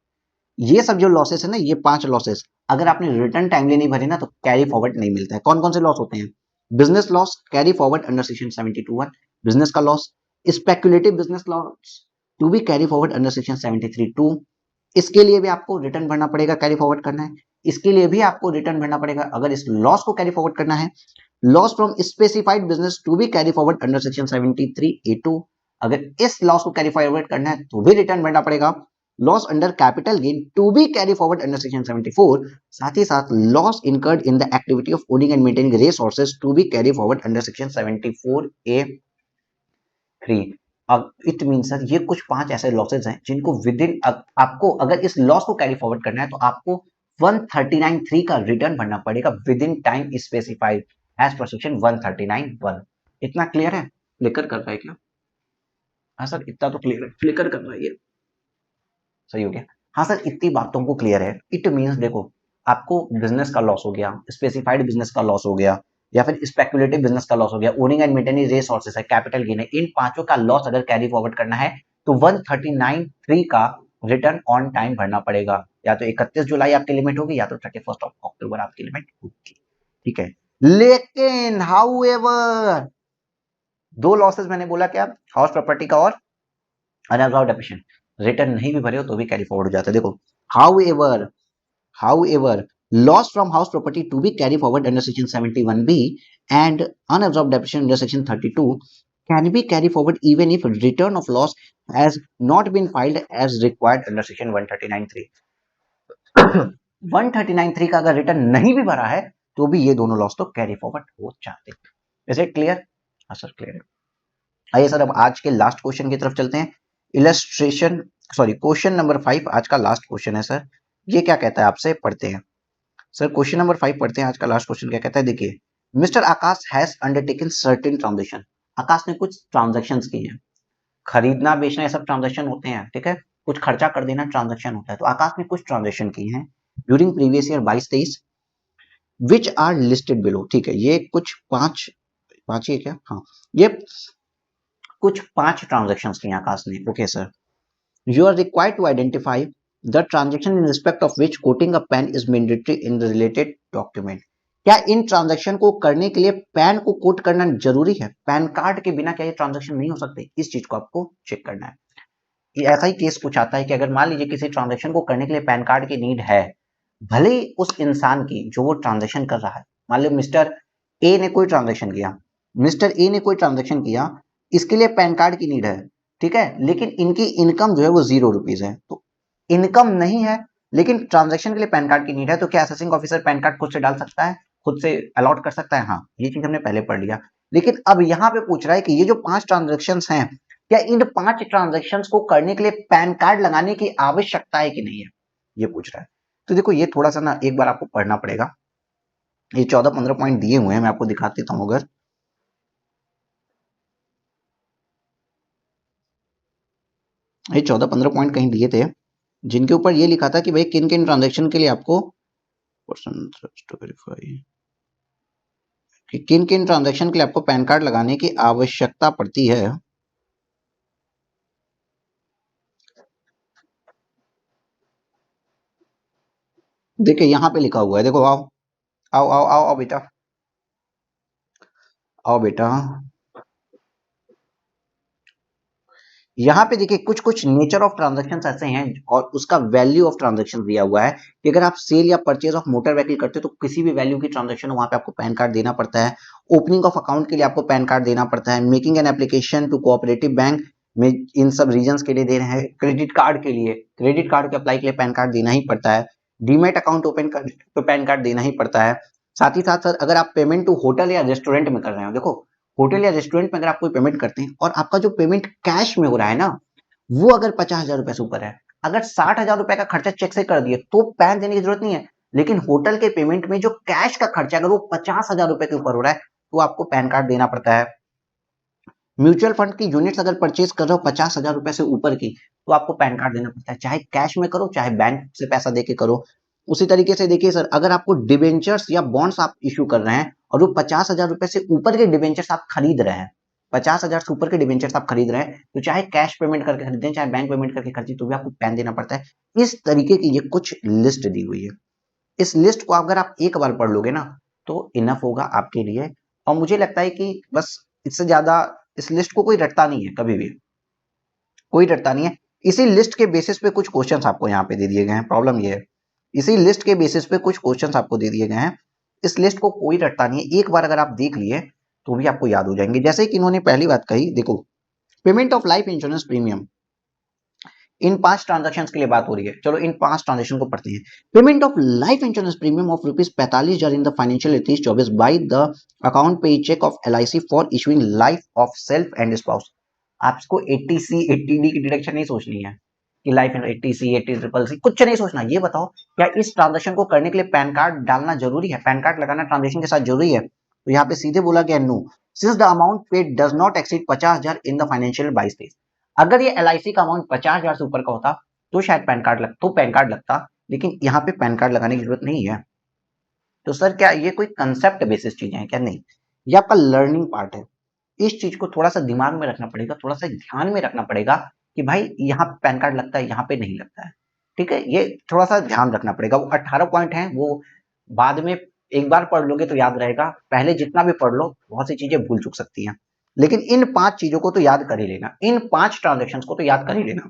A: ये सब जो लॉसेस है ना, ये 5 लॉसेस अगर आपने रिटर्न टाइमली नहीं भरे ना तो कैरी फॉरवर्ड नहीं मिलता है। कौन कौन से लॉस होते हैं? Business loss carry forward under section 72(1), business का loss. Speculative business loss to be carry forward under section 73(2), इसके लिए भी आपको रिटर्न भरना पड़ेगा, कैरी फॉरवर्ड करना है। इसके लिए भी आपको रिटर्न भरना पड़ेगा अगर इस लॉस को कैरी फॉरवर्ड करना है। Loss from specified business to be carry forward under section 73(A)(2), अगर इस लॉस को कैरी फॉरवर्ड करना है तो भी रिटर्न भरना पड़ेगा। Loss under capital gain to be carry forward under section 74, साथ ही साथ loss incurred in the activity of owning and maintaining resources to be carry forward under section 74(A)(3). अब इट मीन सर ये कुछ 5 ऐसे losses हैं जिनको with in, आपको अगर इस लॉस को कैरी फॉरवर्ड करना है तो आपको 139(3) का रिटर्न भरना पड़ेगा within time specified as per section 139(1). इतना क्लियर है? फ्लिकर कर रहा है क्या? हाँ सर इतना तो क्लियर है, फ्लिकर कर रहा है ये, सही हो गया। हाँ सर इतनी बातों को क्लियर है। इट मींस देखो, आपको बिजनेस का लॉस हो गया, स्पेसिफाइड बिजनेस का लॉस हो गया, या फिर स्पेकुलेटिव बिजनेस का लॉस हो गया, ओनिंग एंड मेंटेनिंग रिसोर्सेज है, कैपिटल गेन है, इन पांचों का लॉस अगर कैरी फॉरवर्ड करना है तो 139(3) का रिटर्न ऑन टाइम भरना पड़ेगा। या तो 31 जुलाई आपकी लिमिट होगी या तो 31 अक्टूबर आपकी लिमिट होगी। ठीक है, लेकिन हाउएवर दो लॉसेस मैंने बोला क्या, हाउस प्रॉपर्टी का और अनअब्जॉर्ब्ड डेप्रिसिएशन, रिटर्न नहीं भी भरे हो तो भी कैरी फॉरवर्ड हो जाता है। देखो, however loss from house property to be carried forward under section 71(b) and unabsorbed depreciation under section 32 can be carried forward even if return of loss has not been filed as required under section 139(3). 139(3) का अगर return नहीं भी भरा है तो भी ये दोनों लॉस तो कैरी फॉरवर्ड हो जाते। Is it clear? हाँ सर क्लियर है। आइए सर अब आज के लास्ट क्वेश्चन की तरफ चलते हैं। इलस्ट्रेशन सॉरी क्वेश्चन नंबर 5 आज का लास्ट क्वेश्चन है सर। ये क्या कहता है आपसे, पढ़ते हैं सर। क्वेश्चन नंबर 5 पढ़ते हैं। आज का लास्ट क्वेश्चन क्या कहता है, देखिए। Mister Aakash has undertaken certain transaction. Aakash ने कुछ ट्रांजेक्शन्स की हैं। खरीदना बेचना ये सब ट्रांजेक्शन होते हैं, ठीक है। कुछ खर्चा कर देना ट्रांजेक्शन होता है। तो आकाश ने कुछ ट्रांजेक्शन की हैं during previous year 22-23 which are listed below. ठीक है, ये कुछ पांच ही है क्या? हाँ, ये कुछ 5 ट्रांजेक्शन्स की आकाश ने। Okay sir, you are required to identify the transaction in respect of which quoting a PAN is mandatory in the related document. क्या इन ट्रांजेक्शन को करने के लिए पैन को कोट करना जरूरी है? पैन कार्ड के बिना क्या ये ट्रांजेक्शन नहीं हो सकते? इस चीज को आपको चेक करना है। ये ऐसा ही केस पूछाता है कि अगर मान लीजिए किसी ट्रांजेक्शन को करने के लिए पैन कार्ड की नीड है, भले ही उस इंसान की जो वो ट्रांजेक्शन कर रहा है, मान लो मिस्टर ए ने कोई ट्रांजेक्शन किया, इसके लिए पैन कार्ड की नीड है, ठीक है, लेकिन इनकी इनकम जो है वो 0 रुपीज है। तो इनकम नहीं है लेकिन ट्रांजेक्शन के लिए पैन कार्ड की नीड है, तो क्या असेसिंग ऑफिसर पैन कार्ड खुद से डाल सकता है, खुद से अलॉट कर सकता है? हाँ, ये चीज हमने पहले पढ़ लिया। लेकिन अब यहाँ पे पूछ रहा है कि ये जो 5 ट्रांजेक्शन हैं, क्या इन 5 ट्रांजेक्शन्स को करने के लिए पैन कार्ड लगाने की आवश्यकता है कि नहीं है, ये पूछ रहा है। तो देखो ये थोड़ा सा ना एक बार आपको पढ़ना पड़ेगा। ये 14-15 पॉइंट दिए हुए हैं, मैं आपको दिखा देता हूं। अगर ये 14-15 पॉइंट कहीं दिए थे जिनके ऊपर ये लिखा था कि भाई किन किन ट्रांजेक्शन के लिए आपको किन किन ट्रांजेक्शन के लिए आपको पैन कार्ड लगाने की आवश्यकता पड़ती है। देखिए यहाँ पे लिखा हुआ है, देखो आओ आओ आओ आओ आओ बेटा, आओ बेटा। यहाँ पे देखिए कुछ कुछ नेचर ऑफ ट्रांजेक्शन ऐसे हैं और उसका वैल्यू ऑफ ट्रांजेक्शन दिया हुआ है कि अगर आप सेल या परचेज ऑफ मोटर व्हीकल करते हो तो किसी भी वैल्यू की ट्रांजेक्शन वहां पे आपको पैन कार्ड देना पड़ता है। ओपनिंग ऑफ अकाउंट के लिए आपको पैन कार्ड देना पड़ता है। Making an application to cooperative bank में इन सब रीजन के लिए दे रहे हैं। क्रेडिट कार्ड के लिए, क्रेडिट कार्ड के अप्लाई के लिए पैन कार्ड देना ही पड़ता है। डीमेट अकाउंट ओपन कर तो पैन कार्ड देना ही पड़ता है। साथ ही साथ अगर आप पेमेंट टू होटल या रेस्टोरेंट में कर रहे हो, देखो होटल या रेस्टोरेंट में अगर आप कोई पेमेंट करते हैं और आपका जो पेमेंट कैश में हो रहा है ना, वो अगर 50,000 रुपए से ऊपर है, अगर 60,000 रुपए का खर्चा चेक से कर दिए तो पैन देने की जरूरत नहीं है। लेकिन होटल के पेमेंट में जो कैश का खर्चा अगर वो 50,000 रुपए के ऊपर हो रहा है तो आपको पैन कार्ड देना पड़ता है। म्यूचुअल फंड की यूनिट्स अगर परचेज कर रहे हो 50,000 रुपए से ऊपर की, तो आपको पैन कार्ड देना पड़ता है, चाहे कैश में करो चाहे बैंक से पैसा देके करो। उसी तरीके से देखिए सर, अगर आपको डिबेंचर्स या बॉन्ड्स आप इश्यू कर रहे हैं और वो 50,000 रुपए से ऊपर के डिबेंचर्स आप खरीद रहे हैं, 50,000 से ऊपर के डिबेंचर्स आप खरीद रहे हैं, तो चाहे कैश पेमेंट करके खरीदें चाहे बैंक पेमेंट करके खरीदें तो भी आपको पैन देना पड़ता है। इस तरीके की ये कुछ लिस्ट दी हुई है। इस लिस्ट को अगर आप एक बार पढ़ लोगे ना तो इनफ होगा आपके लिए। और मुझे लगता है कि बस इससे ज्यादा इस लिस्ट को कोई रटता नहीं है, कभी भी कोई रटता नहीं है। इसी लिस्ट के बेसिस पे कुछ क्वेश्चंस आपको यहाँ पे दे दिए गए हैं। प्रॉब्लम ये है, इसी लिस्ट के बेसिस पे कुछ क्वेश्चंस आपको दे दिए गए हैं। इस लिस्ट को कोई रटता नहीं है, एक बार अगर आप देख लिए तो भी आपको याद हो जाएंगे। जैसे कि इन्होंने पहली बात कही, देखो payment of life insurance premium, in 5 transaction के लिए बात हो रही है। चलो इन 5 ट्रांजेक्शन को पढ़ते हैं। Payment of life insurance premium of ₹45,000 in the financial 23-24 by the account पे cheque of LIC for issuing life of self and spouse. आपको 80C 80D की डिडक्शन नहीं सोचनी है कि लाइफ 80C 80CCC कुछ नहीं सोचना। ये बताओ क्या इस ट्रांजेक्शन को करने के लिए पैन कार्ड डालना जरूरी है, पैन कार्ड लगाना ट्रांजेक्शन के साथ जरूरी है? तो यहाँ पे सीधे बोला गया no, since the amount paid does not exceed 50,000 in the financial 22-23। अगर ये LIC का अमाउंट 50,000 से ऊपर का होता तो शायद पैन कार्ड लगता, लेकिन यहाँ पे पैन कार्ड लगाने की जरूरत नहीं है। तो सर क्या ये कोई कंसेप्ट बेसिस चीजें हैं क्या? नहीं, ये आपका लर्निंग पार्ट है। इस चीज को थोड़ा सा दिमाग में रखना पड़ेगा, थोड़ा सा ध्यान में रखना पड़ेगा कि भाई यहाँ पैन कार्ड लगता है, यहाँ पे नहीं लगता है। ठीक है, ये थोड़ा सा ध्यान रखना पड़ेगा। वो 18 पॉइंट हैं, वो बाद में एक बार पढ़ लोगे तो याद रहेगा, पहले जितना भी पढ़ लो बहुत सी चीजें भूल चुक सकती हैं। लेकिन इन 5 चीजों को तो याद कर ही लेना, इन 5 ट्रांजेक्शन को तो याद कर ही लेना।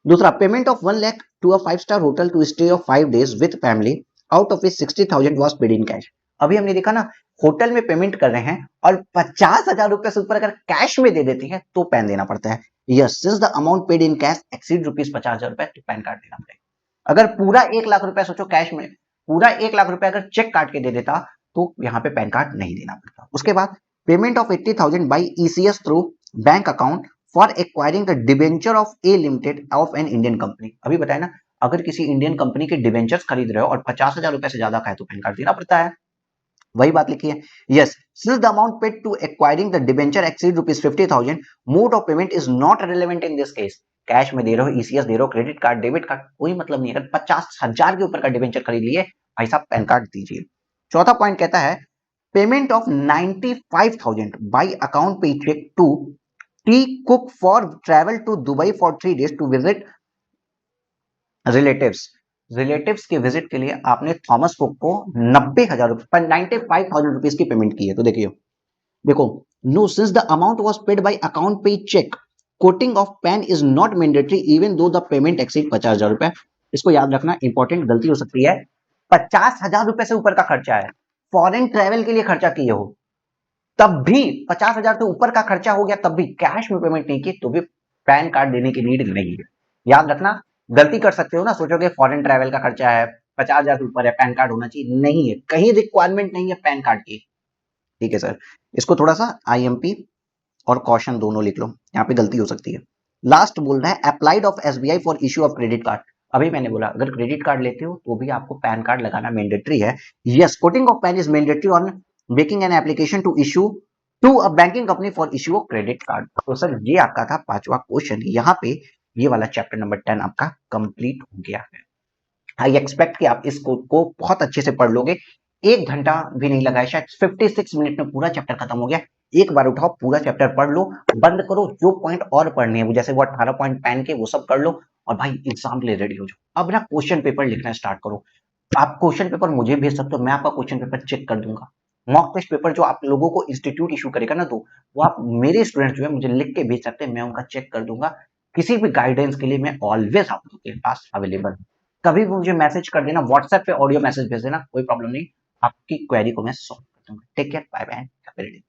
A: दूसरा, payment of 1 lakh to a five star hotel to stay of 5 days with family out of 60,000 was paid in cash. अभी हमने देखा ना, होटल में पेमेंट कर रहे हैं और 50,000 रुपए से ऊपर अगर कैश में दे देते हैं तो पैन देना पड़ता है। Yes, since the amount paid in cash exceed rupees 50,000 रुपए तो पैन कार्ड देना पड़ेगा। अगर पूरा 1 लाख रुपए, सोचो कैश में पूरा 1 लाख रुपए अगर चेक काट के दे देता तो यहाँ पे पैन कार्ड नहीं देना पड़ता। उसके बाद payment of 80,000 by ECS through bank account for acquiring the debenture of A limited of an Indian company. अभी बताया ना, अगर किसी इंडियन कंपनी के डिबेंचर्स खरीद रहे हो और 50,000 रुपए से ज्यादा का है तो पैन कार्ड देना पड़ता है। वही बात लिखी है। Yes, since the amount paid to acquiring the debenture exceed rupees 50,000, mode of payment is not relevant in this case. Cash में दे रहे हो, ईसीएस दे रहे हो, क्रेडिट कार्ड, डेबिट कार्ड, कोई मतलब नहीं। अगर 50,000 के ऊपर का डिबेंचर खरीद लिए, भाई साहब पैन कार्ड दीजिए। चौथा पॉइंट कहता है पेमेंट ऑफ 95,000 बाई अकाउंट पे cheque to T Cook for travel to Dubai for 3 days to visit relatives के विजिट के लिए आपने थॉमस कुक को 90,000 रुपए 95,000 रुपीज की पेमेंट की है। तो देखो, no, since the amount was paid by account पे cheque, quoting of PAN is not mandatory even though the payment exceed 50,000 रुपए। इसको याद रखना, इंपॉर्टेंट गलती हो सकती है। 50,000 रुपए से ऊपर का खर्चा है, फॉरेन ट्रेवल के लिए खर्चा किए हो, तब भी 50,000 से ऊपर का खर्चा हो गया, तब भी कैश में पेमेंट नहीं की तो भी पैन कार्ड देने की नीड नहीं है। याद रखना, गलती कर सकते हो ना, सोचोगे फॉरेन ट्रैवल का खर्चा है, 50,000 से ऊपर है, पैन कार्ड होना चाहिए, नहीं है, कहीं रिक्वायरमेंट नहीं है पैन कार्ड की। ठीक है सर, इसको थोड़ा सा आईएमपी और कॉशन दोनों लिख लो, यहाँ पे गलती हो सकती है। लास्ट बोल रहा है applied of SBI for issue of credit card. अभी मैंने बोला अगर क्रेडिट कार्ड लेते हो तो भी आपको पैन कार्ड लगाना मैंडेटरी है। Yes, quoting of PAN is mandatory on making an application to issue to a banking company for issue of credit card. तो सर ये आपका था 5वां क्वेश्चन। यहाँ पे ये वाला चैप्टर नंबर 10 आपका कंप्लीट हो गया है। आई एक्सपेक्ट कि आप इसको को बहुत अच्छे से पढ़ लोगे। 1 घंटा भी नहीं लगा है, शायद 56 मिनट में पूरा चैप्टर खत्म हो गया। एक बार उठाओ, पूरा चैप्टर पढ़ लो, बंद करो, जो पॉइंट और पढ़ने हैं जैसे वो 18 पॉइंट पैन के वो सब कर लो, और भाई एग्जाम के लिए रेडी हो जाओ। अब ना क्वेश्चन पेपर लिखना स्टार्ट करो। आप क्वेश्चन पेपर मुझे भेज सकते हो, मैं आपका क्वेश्चन पेपर चेक कर दूंगा। मॉक टेस्ट पेपर जो आप लोगों को इंस्टीट्यूट इशू करेगा ना, तो वो आप मेरे स्टूडेंट जो है मुझे लिख के भेज सकते हैं, मैं उनका चेक कर दूंगा। किसी भी गाइडेंस के लिए मैं ऑलवेज आप लोगों के पास अवेलेबल हूँ। कभी भी मुझे मैसेज कर देना, व्हाट्सएप पे ऑडियो मैसेज भेज देना, कोई प्रॉब्लम नहीं, आपकी क्वेरी को मैं सॉल्व कर दूंगा। Take care, bye bye.